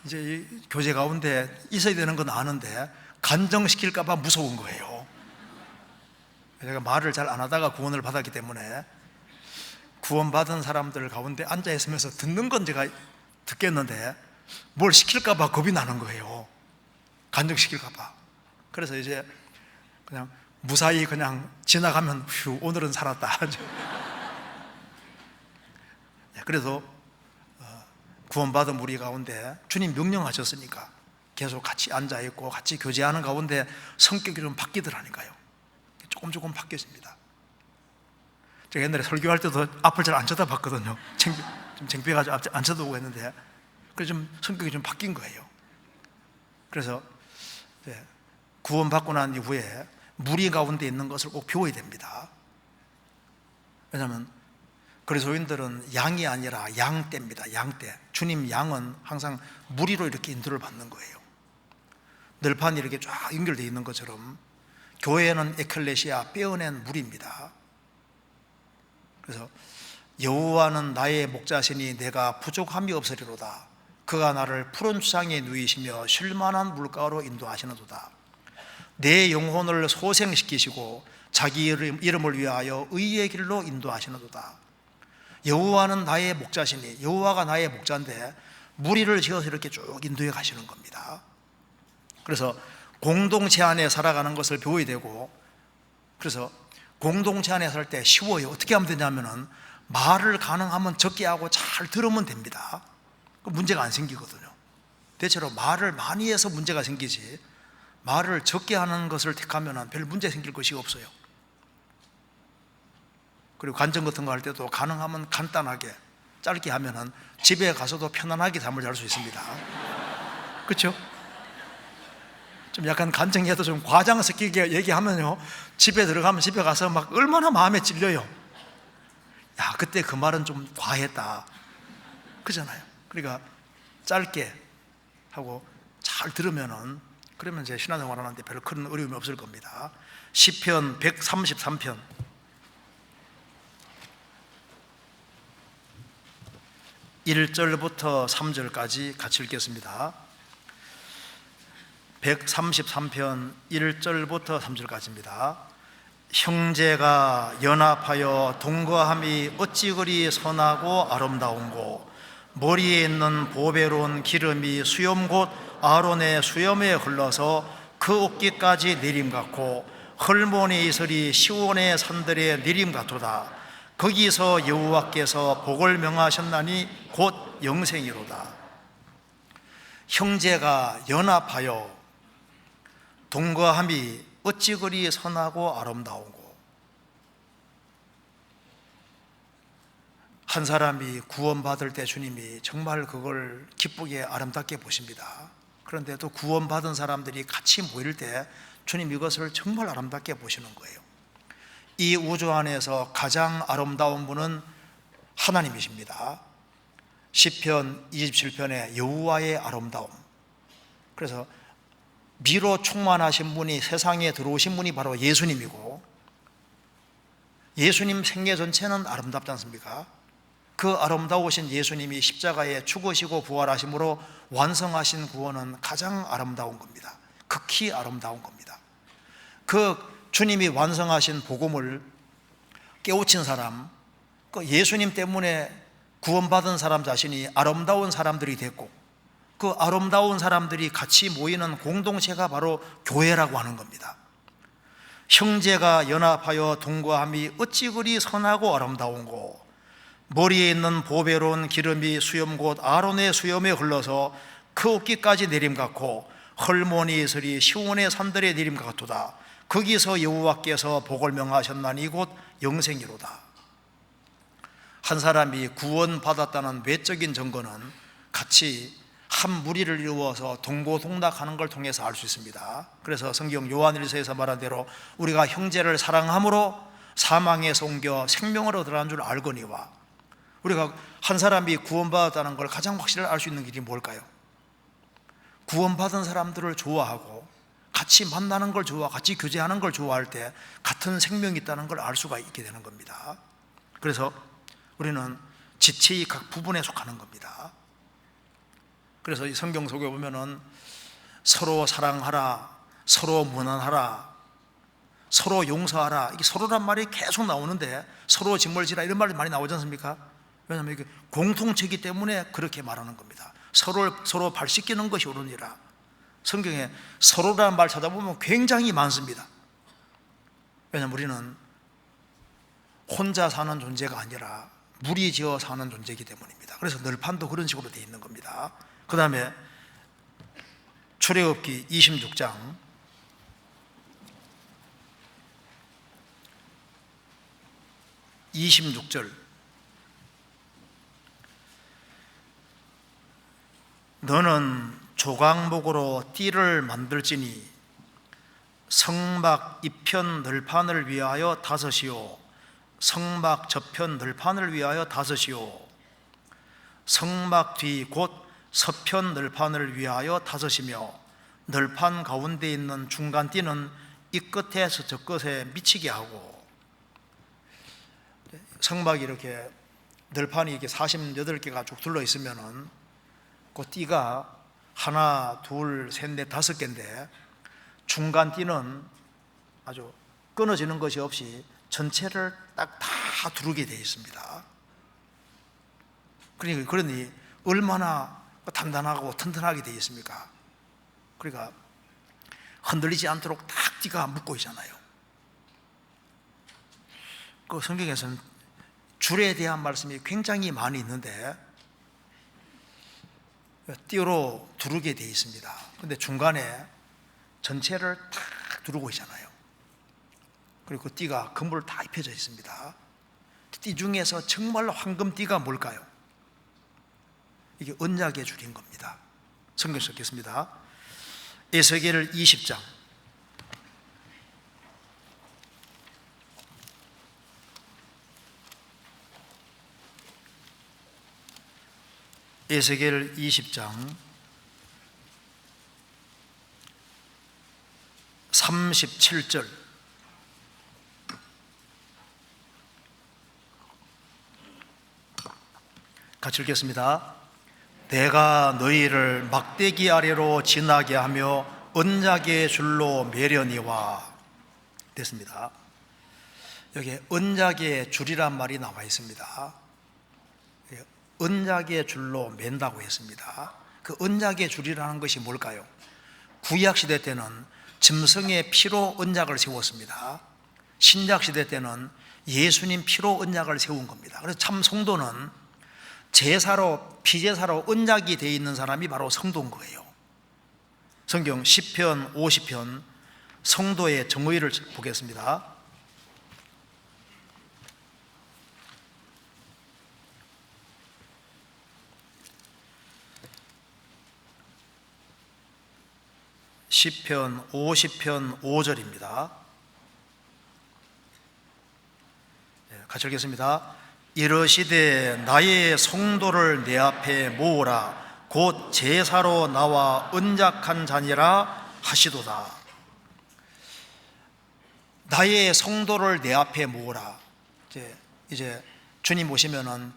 이제 이 교제 가운데 있어야 되는 건 아는데 간정시킬까 봐 무서운 거예요. 제가 말을 잘 안 하다가 구원을 받았기 때문에 구원받은 사람들 가운데 앉아 있으면서 듣는 건 제가 듣겠는데 뭘 시킬까 봐 겁이 나는 거예요. 간정시킬까 봐. 그래서 이제 그냥 무사히 그냥 지나가면 휴, 오늘은 살았다. 그래도 구원받은 우리 가운데 주님 명령하셨으니까 계속 같이 앉아있고 같이 교제하는 가운데 성격이 좀 바뀌더라니까요. 조금 바뀌었습니다. 제가 옛날에 설교할 때도 앞을 잘 안 쳐다봤거든요. 좀 창피해가지고 안 쳐다보고 했는데 그래서 좀 성격이 좀 바뀐 거예요. 그래서 구원받고 난 이후에 무리 가운데 있는 것을 꼭 배워야 됩니다. 왜냐하면 그리스도인들은 양이 아니라 양떼입니다. 양떼. 주님 양은 항상 무리로 이렇게 인도를 받는 거예요. 늘판이 이렇게 쫙 연결되어 있는 것처럼 교회는 에클레시아, 빼어낸 무리입니다. 그래서 여호와는 나의 목자시니 내가 부족함이 없으리로다. 그가 나를 푸른 추상에 누이시며 쉴만한 물가로 인도하시는도다. 내 영혼을 소생시키시고 자기 이름을 위하여 의의 길로 인도하시는도다. 여호와는 나의 목자시니, 여호와가 나의 목자인데 무리를 지어서 이렇게 쭉 인도해 가시는 겁니다. 그래서 공동체 안에 살아가는 것을 배워야 되고, 그래서 공동체 안에 살 때 쉬워요. 어떻게 하면 되냐면은 말을 가능하면 적게 하고 잘 들으면 됩니다. 문제가 안 생기거든요. 대체로 말을 많이 해서 문제가 생기지, 말을 적게 하는 것을 택하면 별 문제 생길 것이 없어요. 그리고 간증 같은 거 할 때도 가능하면 간단하게 짧게 하면은 집에 가서도 편안하게 잠을 잘 수 있습니다. 그렇죠? 좀 약간 간증해도 좀 과장스럽게 얘기하면요, 집에 들어가면 집에 가서 막 얼마나 마음에 찔려요. 야, 그때 그 말은 좀 과했다, 그잖아요. 그러니까 짧게 하고 잘 들으면은, 그러면 제 신앙생활 하는데 별로 큰 어려움이 없을 겁니다. 시편 133편 1절부터 3절까지 같이 읽겠습니다. 133편 1절부터 3절까지입니다. 형제가 연합하여 동거함이 어찌 그리 선하고 아름다운고, 머리에 있는 보배로운 기름이 수염 곧 아론의 수염에 흘러서 그 어깨까지 내림 같고, 헐몬의 이슬이 시온의 산들의 내림 같도다. 거기서 여호와께서 복을 명하셨나니 곧 영생이로다. 형제가 연합하여 동거함이 어찌 그리 선하고 아름다운고. 한 사람이 구원받을 때 주님이 정말 그걸 기쁘게 아름답게 보십니다. 그런데 또 구원받은 사람들이 같이 모일 때 주님 이것을 정말 아름답게 보시는 거예요. 이 우주 안에서 가장 아름다운 분은 하나님이십니다. 시편 27편의 여호와의 아름다움. 그래서 미로 충만하신 분이 세상에 들어오신 분이 바로 예수님이고, 예수님 생애 전체는 아름답지 않습니까? 그 아름다우신 예수님이 십자가에 죽으시고 부활하심으로 완성하신 구원은 가장 아름다운 겁니다. 극히 아름다운 겁니다. 그 주님이 완성하신 복음을 깨우친 사람, 그 예수님 때문에 구원받은 사람 자신이 아름다운 사람들이 됐고, 그 아름다운 사람들이 같이 모이는 공동체가 바로 교회라고 하는 겁니다. 형제가 연합하여 동거함이 어찌 그리 선하고 아름다운고, 머리에 있는 보배로운 기름이 수염 곧 아론의 수염에 흘러서 그 옷깃까지 내림 같고, 헐모니 이슬이 시온의 산들의 내림 같도다. 거기서 여호와께서 복을 명하셨나니 곧 영생이로다. 한 사람이 구원받았다는 외적인 증거는 같이 한 무리를 이루어서 동고동락하는 걸 통해서 알 수 있습니다. 그래서 성경 요한일서에서 말한 대로 우리가 형제를 사랑함으로 사망에서 옮겨 생명으로 들어간 줄 알거니와, 우리가 한 사람이 구원받았다는 걸 가장 확실히 알 수 있는 길이 뭘까요? 구원받은 사람들을 좋아하고 같이 만나는 걸 좋아하고 같이 교제하는 걸 좋아할 때 같은 생명이 있다는 걸 알 수가 있게 되는 겁니다. 그래서 우리는 지체의 각 부분에 속하는 겁니다. 그래서 이 성경 속에 보면은 서로 사랑하라, 서로 무난하라, 서로 용서하라, 이게 서로란 말이 계속 나오는데, 서로 짐을 지라 이런 말이 많이 나오지 않습니까? 왜냐하면 이게 공통체이기 때문에 그렇게 말하는 겁니다. 서로 발 씻기는 것이 옳으니라. 성경에 서로라는 말 찾아보면 굉장히 많습니다. 왜냐하면 우리는 혼자 사는 존재가 아니라 무리지어 사는 존재이기 때문입니다. 그래서 널판도 그런 식으로 되어 있는 겁니다. 그 다음에 출애굽기 26장 26절, 너는 조각목으로 띠를 만들지니 성막 이편 널판을 위하여 5이요 성막 저편 널판을 위하여 5이요 성막 뒤 곧 서편 널판을 위하여 5이며 널판 가운데 있는 중간 띠는 이 끝에서 저 끝에 미치게 하고, 성막이 이렇게 널판이 이렇게 48개가 쭉 둘러 있으면은 그 띠가 하나, 둘, 셋, 넷, 5개인데 중간 띠는 아주 끊어지는 것이 없이 전체를 딱 다 두르게 되어 있습니다. 그러니 얼마나 단단하고 튼튼하게 되어 있습니까? 그러니까 흔들리지 않도록 딱 띠가 묶고 있잖아요. 그 성경에서는 줄에 대한 말씀이 굉장히 많이 있는데 띠로 두르게 되어 있습니다. 그런데 중간에 전체를 딱 두르고 있잖아요. 그리고 그 띠가 금으로 다 입혀져 있습니다. 띠 중에서 정말로 황금띠가 뭘까요? 이게 언약의 줄인 겁니다. 성경 읽겠습니다. 에스겔 20장 에스겔 20장 37절, 같이 읽겠습니다. 내가 너희를 막대기 아래로 지나게 하며 언약의 줄로 매려니와, 됐습니다. 여기에 언약의 줄이란 말이 나와 있습니다. 언약의 줄로 맨다고 했습니다. 그 언약의 줄이라는 것이 뭘까요? 구약시대 때는 짐승의 피로 언약을 세웠습니다. 신약시대 때는 예수님 피로 언약을 세운 겁니다. 그래서 참 성도는 제사로, 피제사로 언약이 되어 있는 사람이 바로 성도인 거예요. 성경 시편 50편 성도의 정의를 보겠습니다. 시편 50편 5절입니다. 같이 읽겠습니다. 이르시되 나의 성도를 내 앞에 모으라. 곧 제사로 나와 언약한 자니라 하시도다. 나의 성도를 내 앞에 모으라. 이제 주님 오시면은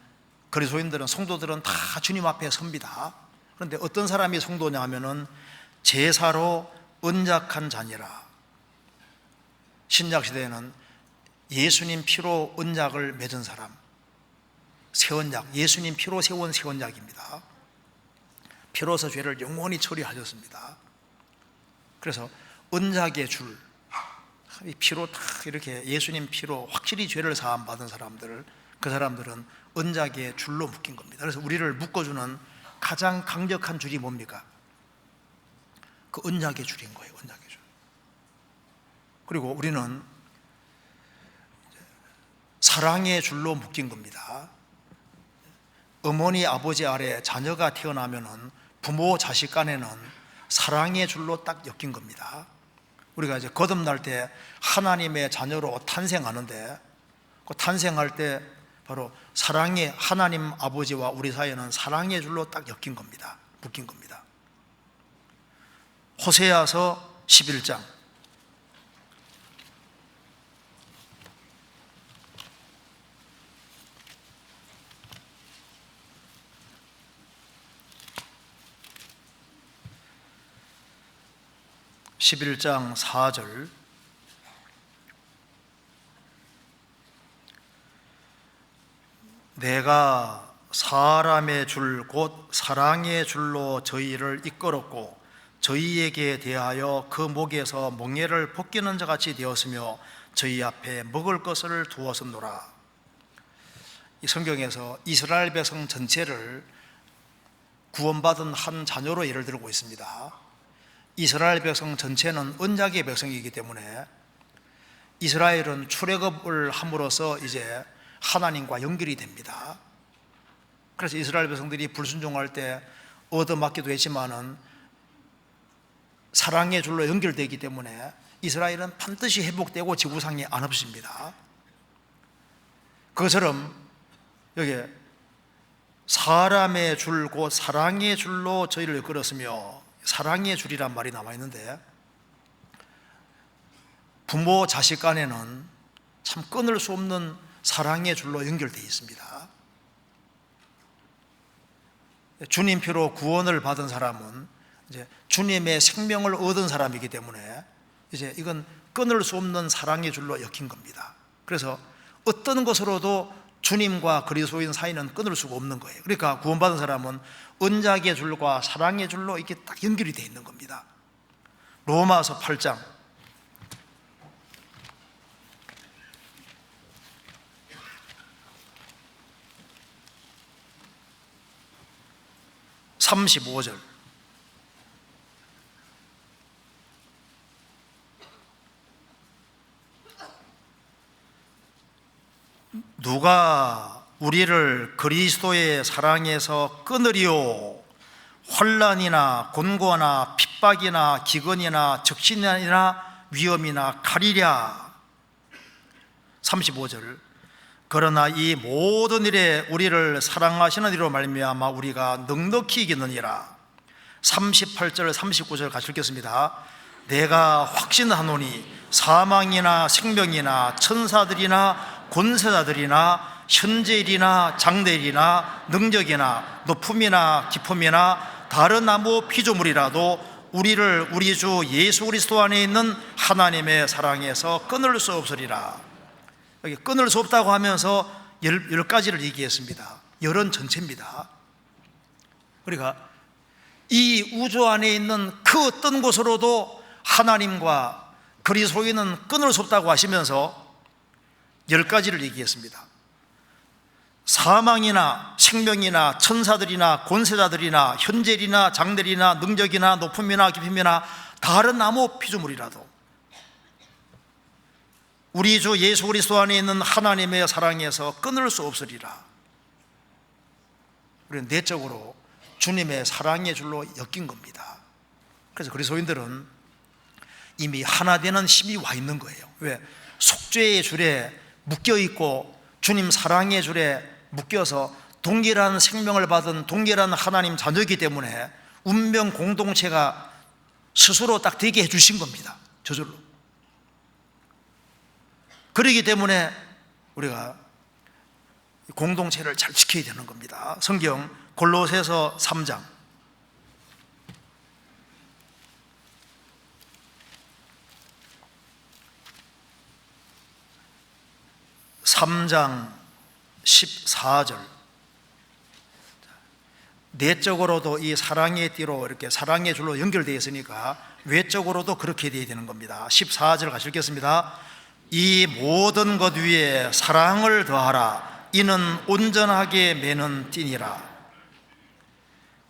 그리스도인들은, 성도들은 다 주님 앞에 섭니다. 그런데 어떤 사람이 성도냐 하면은 제사로 언약한 자니라. 신약 시대에는 예수님 피로 언약을 맺은 사람, 새 언약, 예수님 피로 세운 새 언약입니다. 피로서 죄를 영원히 처리하셨습니다. 그래서 언약의 줄, 이 피로 딱 이렇게 예수님 피로 확실히 죄를 사함 받은 사람들, 그 사람들은 언약의 줄로 묶인 겁니다. 그래서 우리를 묶어주는 가장 강력한 줄이 뭡니까? 그 언약의 줄인 거예요. 언약의 줄. 그리고 우리는 사랑의 줄로 묶인 겁니다. 어머니 아버지 아래 자녀가 태어나면은 부모 자식 간에는 사랑의 줄로 딱 엮인 겁니다. 우리가 이제 거듭날 때 하나님의 자녀로 탄생하는데, 그 탄생할 때 바로 사랑의 하나님 아버지와 우리 사이에는 사랑의 줄로 딱 엮인 겁니다. 묶인 겁니다. 호세아서 11장 11장 4절. 내가 사람의 줄 곧 사랑의 줄로 저희를 이끌었고 저희에게 대하여 그 목에서 멍에를 벗기는 자 같이 되었으며 저희 앞에 먹을 것을 두었었노라. 이 성경에서 이스라엘 백성 전체를 구원받은 한 자녀로 예를 들고 있습니다. 이스라엘 백성 전체는 언약의 백성이기 때문에 이스라엘은 출애굽을 함으로써 이제 하나님과 연결이 됩니다. 그래서 이스라엘 백성들이 불순종할 때 얻어맞기도 했지만은 사랑의 줄로 연결되기 때문에 이스라엘은 반드시 회복되고 지구상에 안 없습니다. 그것처럼 여기 사람의 줄 곧 사랑의 줄로 저희를 이끌었으며, 사랑의 줄이란 말이 남아 있는데, 부모 자식 간에는 참 끊을 수 없는 사랑의 줄로 연결되어 있습니다. 주님 피로 구원을 받은 사람은 이제 주님의 생명을 얻은 사람이기 때문에 이제 이건 끊을 수 없는 사랑의 줄로 엮인 겁니다. 그래서 어떤 것으로도 주님과 그리스도인 사이는 끊을 수가 없는 거예요. 그러니까 구원받은 사람은 언약의 줄과 사랑의 줄로 이렇게 딱 연결이 되어 있는 겁니다. 로마서 8장 35절. 누가 우리를 그리스도의 사랑에서 끊으리요? 환난이나 곤고나 핍박이나 기근이나 적신이나 위험이나 칼이랴. 35절. 그러나 이 모든 일에 우리를 사랑하시는 이로 말미암아 우리가 넉넉히 이기느니라. 38절 39절 같이 읽겠습니다. 내가 확신하노니 사망이나 생명이나 천사들이나 권세자들이나 현재일이나 장래일이나 능력이나 높음이나 깊음이나 다른 아무 피조물이라도 우리를 우리 주 예수 그리스도 안에 있는 하나님의 사랑에서 끊을 수 없으리라. 여기 끊을 수 없다고 하면서 열 가지를 얘기했습니다. 열은 전체입니다. 그러니까 이 우주 안에 있는 그 어떤 곳으로도 하나님과 그리스도인은 끊을 수 없다고 하시면서 열 가지를 얘기했습니다. 사망이나 생명이나 천사들이나 권세자들이나 현재일이나 장래일이나 능력이나 높음이나 깊음이나 다른 아무 피조물이라도 우리 주 예수 그리스도 안에 있는 하나님의 사랑에서 끊을 수 없으리라. 우리는 내적으로 주님의 사랑의 줄로 엮인 겁니다. 그래서 그리스도인들은 이미 하나 되는 힘이 와 있는 거예요. 왜? 속죄의 줄에 묶여 있고 주님 사랑의 줄에 묶여서 동일한 생명을 받은 동일한 하나님 자녀이기 때문에 운명 공동체가 스스로 딱 되게 해주신 겁니다. 저절로. 그렇기 때문에 우리가 공동체를 잘 지켜야 되는 겁니다. 성경 골로새서 3장 14절, 내적으로도 이 사랑의 띠로 이렇게 사랑의 줄로 연결되어 있으니까 외적으로도 그렇게 되어야 되는 겁니다. 14절 같이 읽겠습니다. 이 모든 것 위에 사랑을 더하라. 이는 온전하게 매는 띠니라.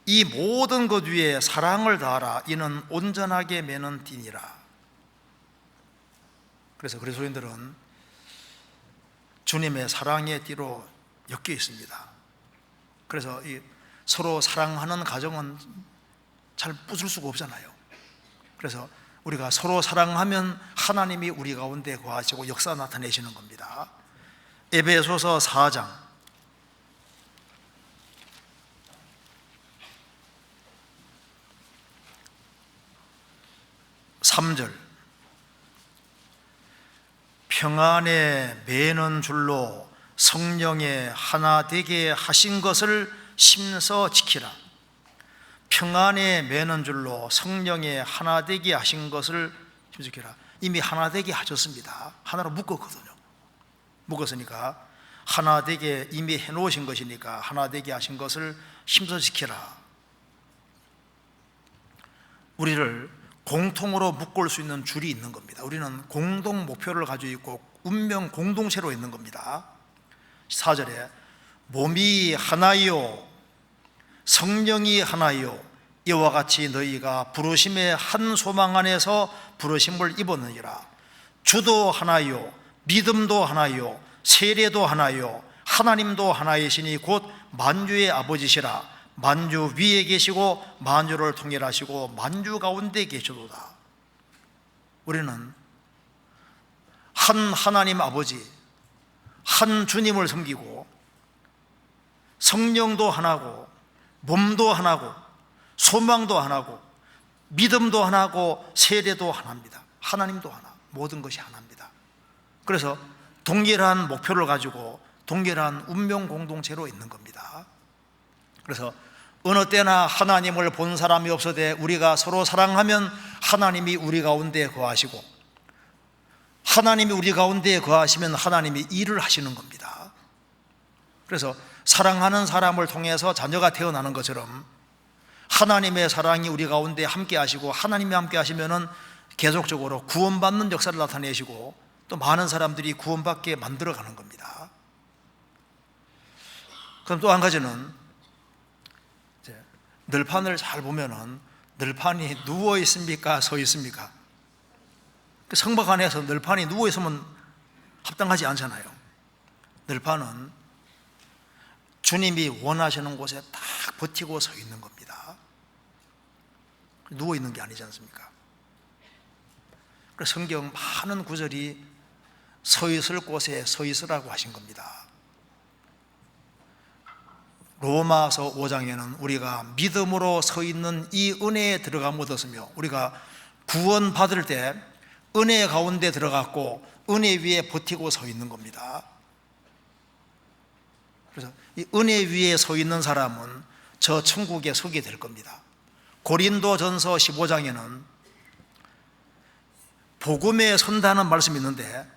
이 모든 것 위에 사랑을 더하라. 이는 온전하게 매는 띠니라. 그래서 그리스도인들은 주님의 사랑의 띠로 엮여 있습니다. 그래서 이 서로 사랑하는 가정은 잘 부술 수가 없잖아요. 그래서 우리가 서로 사랑하면 하나님이 우리 가운데 거하시고 역사 나타내시는 겁니다. 에베소서 4장 3절, 평안에 매는 줄로 성령의 하나 되게 하신 것을 심서 지키라. 평안에 매는 줄로 성령의 하나 되게 하신 것을 심서 지키라. 이미 하나 되게 하셨습니다. 하나로 묶었거든요. 묶었으니까 하나 되게 이미 해놓으신 것이니까 하나 되게 하신 것을 심서 지키라. 우리를 공통으로 묶을 수 있는 줄이 있는 겁니다. 우리는 공동 목표를 가지고 있고 운명 공동체로 있는 겁니다. 4절에 몸이 하나요 성령이 하나요 이와 같이 너희가 부르심의 한 소망 안에서 부르심을 입었느니라. 주도 하나요 믿음도 하나요 세례도 하나요 하나님도 하나이시니 곧 만주의 아버지시라. 만주 위에 계시고 만주를 통일하시고 만주 가운데 계시도다. 우리는 한 하나님 아버지, 한 주님을 섬기고 성령도 하나고 몸도 하나고 소망도 하나고 믿음도 하나고 세례도 하나입니다. 하나님도 하나, 모든 것이 하나입니다. 그래서 동일한 목표를 가지고 동일한 운명 공동체로 있는 겁니다. 그래서 어느 때나 하나님을 본 사람이 없어되 우리가 서로 사랑하면 하나님이 우리 가운데 거하시고 하나님이 우리 가운데 거하시면 하나님이 일을 하시는 겁니다. 그래서 사랑하는 사람을 통해서 자녀가 태어나는 것처럼 하나님의 사랑이 우리 가운데 함께 하시고 하나님이 함께 하시면은 계속적으로 구원받는 역사를 나타내시고 또 많은 사람들이 구원받게 만들어가는 겁니다. 그럼 또 한 가지는 늘판을 잘 보면은 늘판이 누워 있습니까? 서 있습니까? 성막 안에서 늘판이 누워 있으면 합당하지 않잖아요. 늘판은 주님이 원하시는 곳에 딱 버티고 서 있는 겁니다. 누워 있는 게 아니지 않습니까? 그래서 성경 많은 구절이 서 있을 곳에 서 있으라고 하신 겁니다. 로마서 5장에는 우리가 믿음으로 서 있는 이 은혜에 들어감 얻었으며 우리가 구원 받을 때 은혜 가운데 들어갔고 은혜 위에 버티고 서 있는 겁니다. 그래서 이 은혜 위에 서 있는 사람은 저 천국에 서게 될 겁니다. 고린도전서 15장에는 복음에 선다는 말씀이 있는데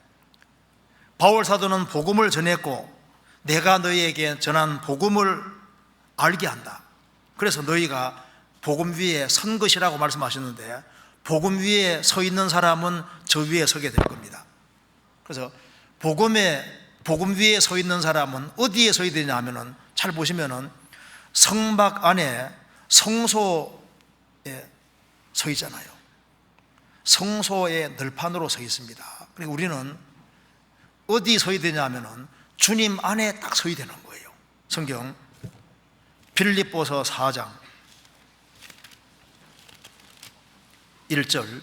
바울 사도는 복음을 전했고 내가 너희에게 전한 복음을 알게 한다. 그래서 너희가 복음 위에 선 것이라고 말씀하셨는데 복음 위에 서 있는 사람은 저 위에 서게 될 겁니다. 그래서 복음 위에 서 있는 사람은 어디에 서야 되냐 하면은 잘 보시면은 성막 안에 성소에 서 있잖아요. 성소의 늘판으로 서 있습니다. 그리고 우리는 어디 서야 되냐 하면은 주님 안에 딱 서야 되는 거예요. 성경 빌립보서 4장 1절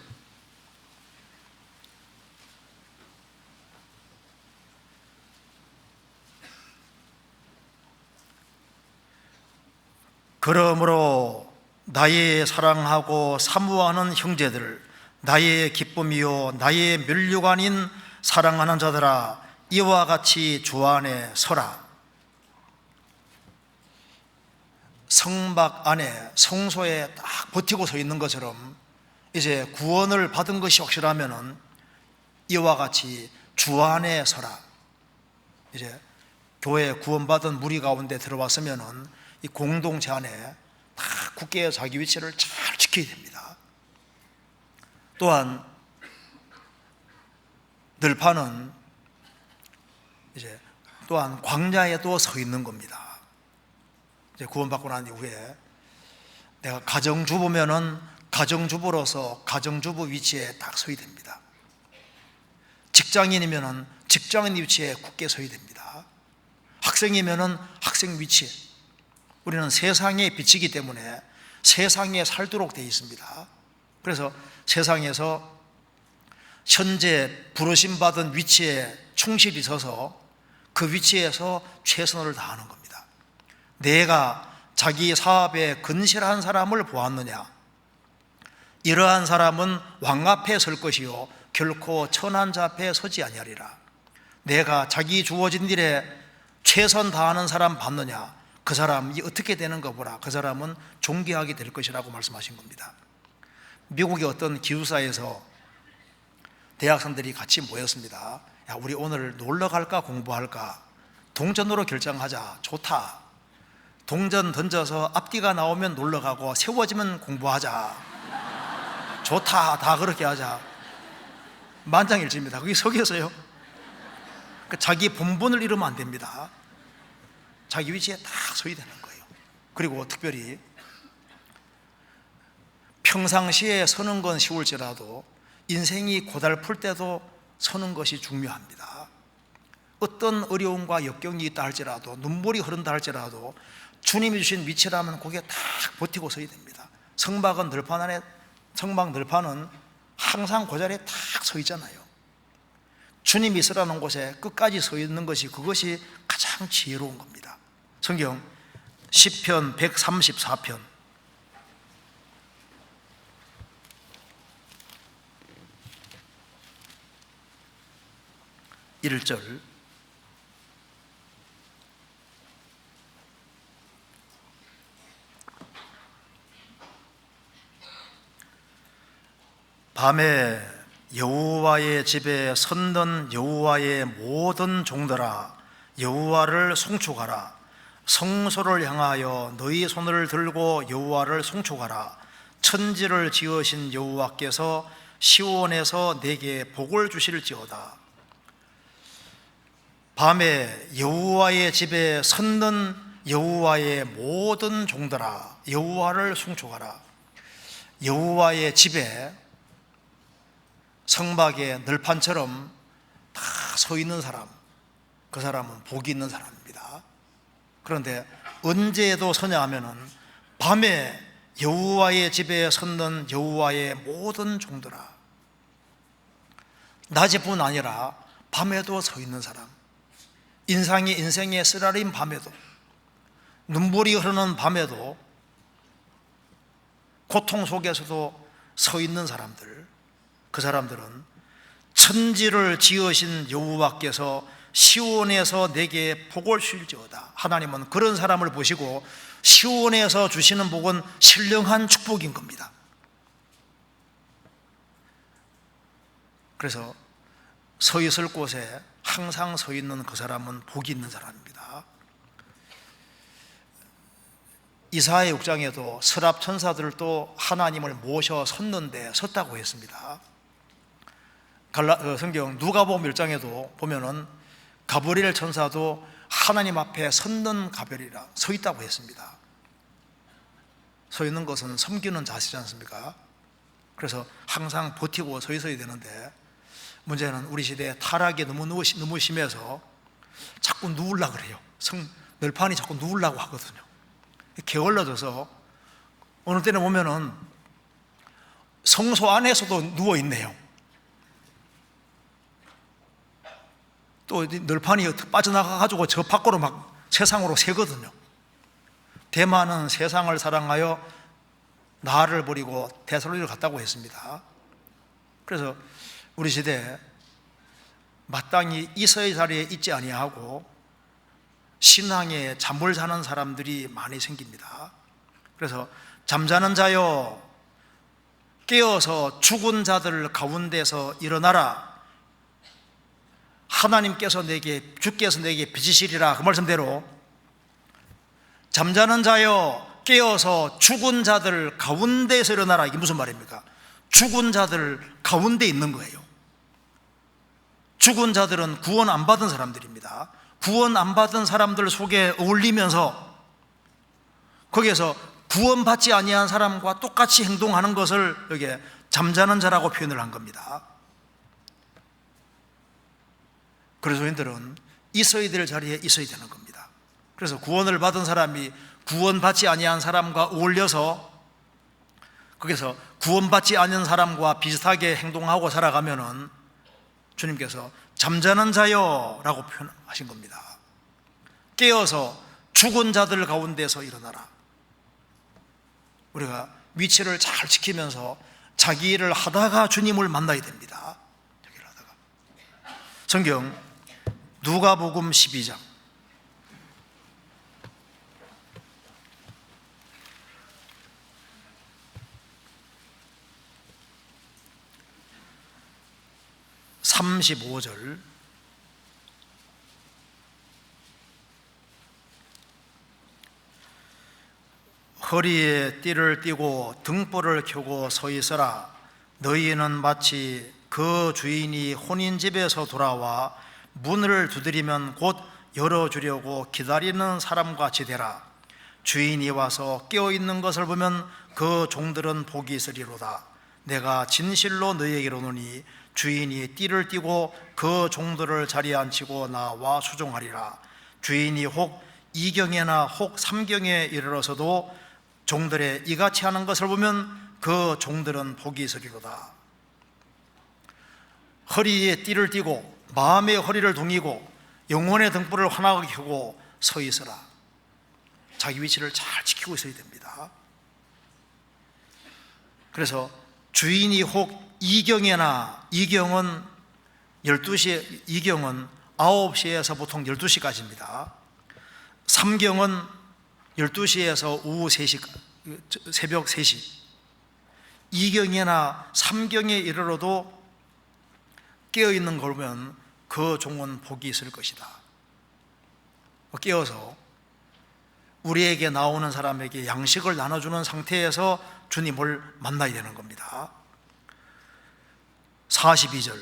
그러므로 나의 사랑하고 사모하는 형제들, 나의 기쁨이요 나의 면류가 아닌 사랑하는 자들아, 이와 같이 주 안에 서라. 성막 안에, 성소에 딱 버티고 서 있는 것처럼 이제 구원을 받은 것이 확실하면은 이와 같이 주 안에 서라. 이제 교회 구원받은 무리 가운데 들어왔으면은 이 공동체 안에 다 굳게 자기 위치를 잘 지켜야 됩니다. 또한 늘파는 이제 또한 광야에도 서 있는 겁니다. 이제 구원받고 난 이후에 내가 가정주부면은 가정주부로서 가정주부 위치에 딱 서야 됩니다. 직장인이면은 직장인 위치에 굳게 서야 됩니다. 학생이면은 학생 위치에. 우리는 세상의 빛이기 때문에 세상에 살도록 되어 있습니다. 그래서 세상에서 현재 부르심 받은 위치에 충실히 서서 그 위치에서 최선을 다하는 겁니다. 내가 자기 사업에 근실한 사람을 보았느냐? 이러한 사람은 왕 앞에 설 것이요 결코 천한 자 앞에 서지 아니하리라. 내가 자기 주어진 일에 최선 다하는 사람 봤느냐? 그 사람이 어떻게 되는가 보라. 그 사람은 존귀하게 될 것이라고 말씀하신 겁니다. 미국의 어떤 기숙사에서 대학생들이 같이 모였습니다. 야, 우리 오늘 놀러 갈까 공부할까? 동전으로 결정하자. 좋다. 동전 던져서 앞뒤가 나오면 놀러 가고 세워지면 공부하자. 좋다. 다 그렇게 하자. 만장일치입니다. 거기 서 계세요. 자기 본분을 잃으면 안 됩니다. 자기 위치에 딱 서야 되는 거예요. 그리고 특별히 평상시에 서는 건 쉬울지라도 인생이 고달플 때도 서는 것이 중요합니다. 어떤 어려움과 역경이 있다 할지라도 눈물이 흐른다 할지라도 주님이 주신 위치라면 거기에 딱 버티고 서야 됩니다. 성막 늘판은 항상 그 자리에 딱 서 있잖아요. 주님이 서라는 곳에 끝까지 서 있는 것이 그것이 가장 지혜로운 겁니다. 성경 시편 134편 1절 밤에 여호와의 집에 섰는 여호와의 모든 종들아, 여호와를 송축하라. 성소를 향하여 너희 손을 들고 여호와를 송축하라. 천지를 지으신 여호와께서 시온에서 내게 복을 주실지어다. 밤에 여호와의 집에 섰는 여호와의 모든 종들아, 여호와를 송축하라. 여호와의 집에 성막의 늘판처럼 다 서 있는 사람, 그 사람은 복이 있는 사람입니다. 그런데 언제도 서냐 하면은 밤에 여호와의 집에 섰는 여호와의 모든 종들아. 낮에뿐 아니라 밤에도 서 있는 사람, 인생의 쓰라린 밤에도, 눈물이 흐르는 밤에도, 고통 속에서도 서 있는 사람들, 그 사람들은 천지를 지으신 여호와께서 시온에서 내게 복을 주실지어다. 하나님은 그런 사람을 보시고 시온에서 주시는 복은 신령한 축복인 겁니다. 그래서 서 있을 곳에 항상 서 있는 그 사람은 복이 있는 사람입니다. 이사야 6장에도 서랍 천사들도 하나님을 모셔 섰는데 섰다고 했습니다. 성경 누가복음 1장에도 보면은 가브리엘 천사도 하나님 앞에 섰는 가벨이라 서 있다고 했습니다. 서 있는 것은 섬기는 자세지 않습니까? 그래서 항상 버티고 서 있어야 되는데 문제는 우리 시대에 타락이 너무 심해서 자꾸 누우려고 그래요. 늘판이 자꾸 누우려고 하거든요. 게을러져서 어느 때는 보면은 성소 안에서도 누워있네요. 또 늘판이 빠져나가가지고 저 밖으로 막 세상으로 새거든요. 대만은 세상을 사랑하여 나를 버리고 데살로니가를 갔다고 했습니다. 그래서 우리 시대에 마땅히 있어야 자리에 있지 아니하고 신앙에 잠을 자는 사람들이 많이 생깁니다. 그래서 잠자는 자여 깨어서 죽은 자들 가운데서 일어나라. 하나님께서 주께서 내게 빚으시리라. 그 말씀대로 잠자는 자여 깨어서 죽은 자들 가운데서 일어나라. 이게 무슨 말입니까? 죽은 자들 가운데 있는 거예요. 죽은 자들은 구원 안 받은 사람들입니다. 구원 안 받은 사람들 속에 어울리면서 거기에서 구원받지 아니한 사람과 똑같이 행동하는 것을 여기에 잠자는 자라고 표현을 한 겁니다. 그리스도인들은 있어야 될 자리에 있어야 되는 겁니다. 그래서 구원을 받은 사람이 구원받지 아니한 사람과 어울려서 거기서 구원받지 않은 사람과 비슷하게 행동하고 살아가면은 주님께서 잠자는 자여 라고 표현하신 겁니다. 깨어서 죽은 자들 가운데서 일어나라. 우리가 위치를 잘 지키면서 자기 일을 하다가 주님을 만나야 됩니다. 자기 일을 하다가. 성경 누가복음 12장 35절 허리에 띠를 띠고 등불을 켜고 서 있어라. 너희는 마치 그 주인이 혼인집에서 돌아와 문을 두드리면 곧 열어주려고 기다리는 사람같이 되라. 주인이 와서 깨어있는 것을 보면 그 종들은 복이 있으리로다. 내가 진실로 너희에게 이르노니 주인이 띠를 띠고 그 종들을 자리에 앉히고 나와 수종하리라. 주인이 혹 2경에나 혹 3경에 이르러서도 종들의 이같이 하는 것을 보면 그 종들은 복이 있으리로다. 허리에 띠를 띠고 마음의 허리를 동이고 영혼의 등불을 환하게 켜고 서 있어라. 자기 위치를 잘 지키고 있어야 됩니다. 그래서 주인이 혹 2경에나 2경은 12시, 2경은 9시에서 보통 12시까지입니다. 3경은 12시에서 오후 3시, 새벽 3시. 2경이나 3경에 이르러도 깨어있는 걸 보면 그 종은 복이 있을 것이다. 깨어서 우리에게 나오는 사람에게 양식을 나눠주는 상태에서 주님을 만나야 되는 겁니다. 42절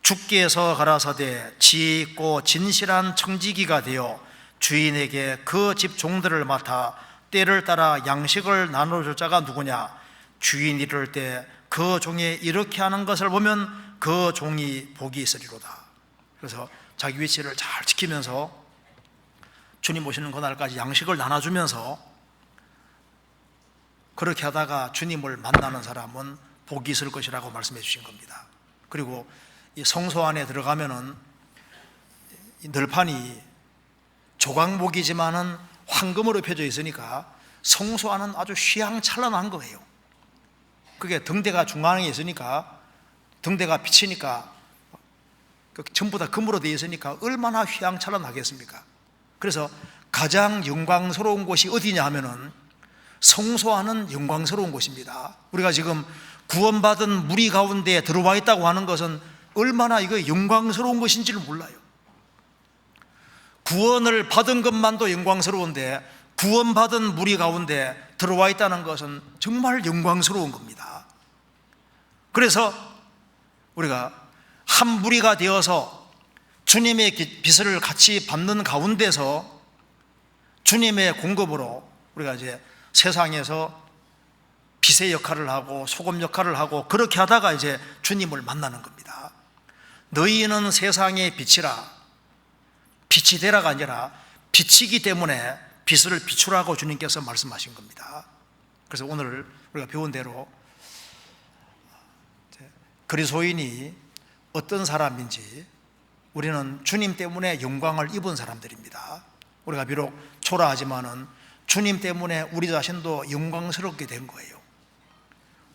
주께서 가라사대 지혜 있고 진실한 청지기가 되어 주인에게 그 집 종들을 맡아 때를 따라 양식을 나눠줄 자가 누구냐? 주인이 이를 때 그 종이 이렇게 하는 것을 보면 그 종이 복이 있으리로다. 그래서 자기 위치를 잘 지키면서 주님 오시는 그날까지 양식을 나눠주면서 그렇게 하다가 주님을 만나는 사람은 복이 있을 것이라고 말씀해 주신 겁니다. 그리고 이 성소 안에 들어가면은 늘판이 조각목이지만은 황금으로 펴져 있으니까 성소 안은 아주 휘황찬란한 거예요. 그게 등대가 중앙에 있으니까 등대가 비치니까 전부 다 금으로 되어 있으니까 얼마나 휘황찬란하겠습니까? 그래서 가장 영광스러운 곳이 어디냐 하면은 성소 안은 영광스러운 곳입니다. 우리가 지금 구원받은 무리 가운데 들어와 있다고 하는 것은 얼마나 이거 영광스러운 것인지를 몰라요. 구원을 받은 것만도 영광스러운데 구원받은 무리 가운데 들어와 있다는 것은 정말 영광스러운 겁니다. 그래서 우리가 한 무리가 되어서 주님의 빛을 같이 받는 가운데서 주님의 공급으로 우리가 이제 세상에서 빛의 역할을 하고 소금 역할을 하고 그렇게 하다가 이제 주님을 만나는 겁니다. 너희는 세상의 빛이라. 빛이 되라가 아니라 빛이기 때문에 빛을 비추라고 주님께서 말씀하신 겁니다. 그래서 오늘 우리가 배운 대로 그리스도인이 어떤 사람인지 우리는 주님 때문에 영광을 입은 사람들입니다. 우리가 비록 초라하지만은 주님 때문에 우리 자신도 영광스럽게 된 거예요.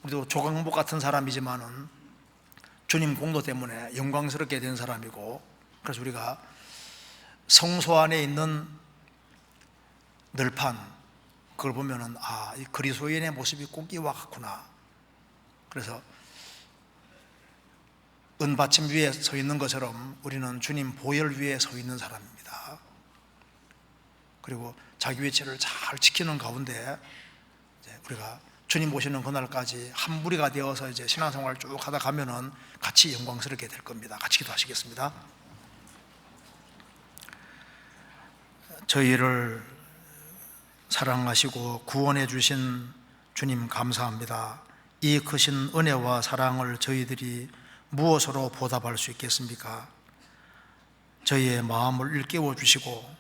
우리도 조강목 같은 사람이지만은 주님 공도 때문에 영광스럽게 된 사람이고, 그래서 우리가 성소 안에 있는 늘판, 그걸 보면은 이 그리스도인의 모습이 꼭 이와 같구나. 그래서 은받침 위에 서 있는 것처럼 우리는 주님 보혈 위에 서 있는 사람입니다. 그리고 자기 위치를 잘 지키는 가운데 우리가 주님 보시는 그날까지 한 무리가 되어서 이제 신앙생활을 쭉 하다 가면은 같이 영광스럽게 될 겁니다. 같이 기도하시겠습니다. 저희를 사랑하시고 구원해 주신 주님 감사합니다. 이 크신 은혜와 사랑을 저희들이 무엇으로 보답할 수 있겠습니까? 저희의 마음을 일깨워 주시고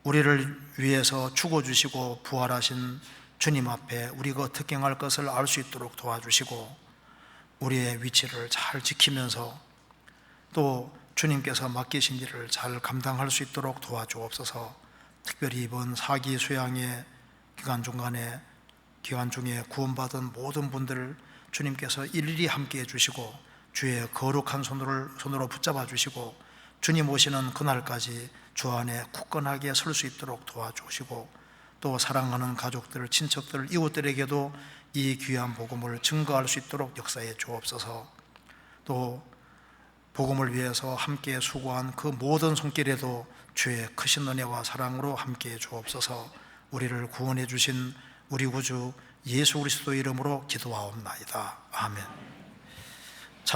우리를 위해서 죽어 주시고 부활하신 주님 앞에 우리가 어떻게 행할 것을 알 수 있도록 도와주시고, 우리의 위치를 잘 지키면서 또 주님께서 맡기신 일을 잘 감당할 수 있도록 도와주옵소서. 특별히 이번 사기 수양의 기간 중에 구원받은 모든 분들 주님께서 일일이 함께 해주시고 주의 거룩한 손으로 붙잡아 주시고 주님 오시는 그날까지 주 안에 굳건하게 설 수 있도록 도와주시고, 또 사랑하는 가족들, 친척들, 이웃들에게도 이 귀한 복음을 증거할 수 있도록 역사해 주옵소서. 또 복음을 위해서 함께 수고한 그 모든 손길에도 주의 크신 은혜와 사랑으로 함께 주옵소서. 우리를 구원해 주신 우리 구주 예수 그리스도 이름으로 기도하옵나이다. 아멘.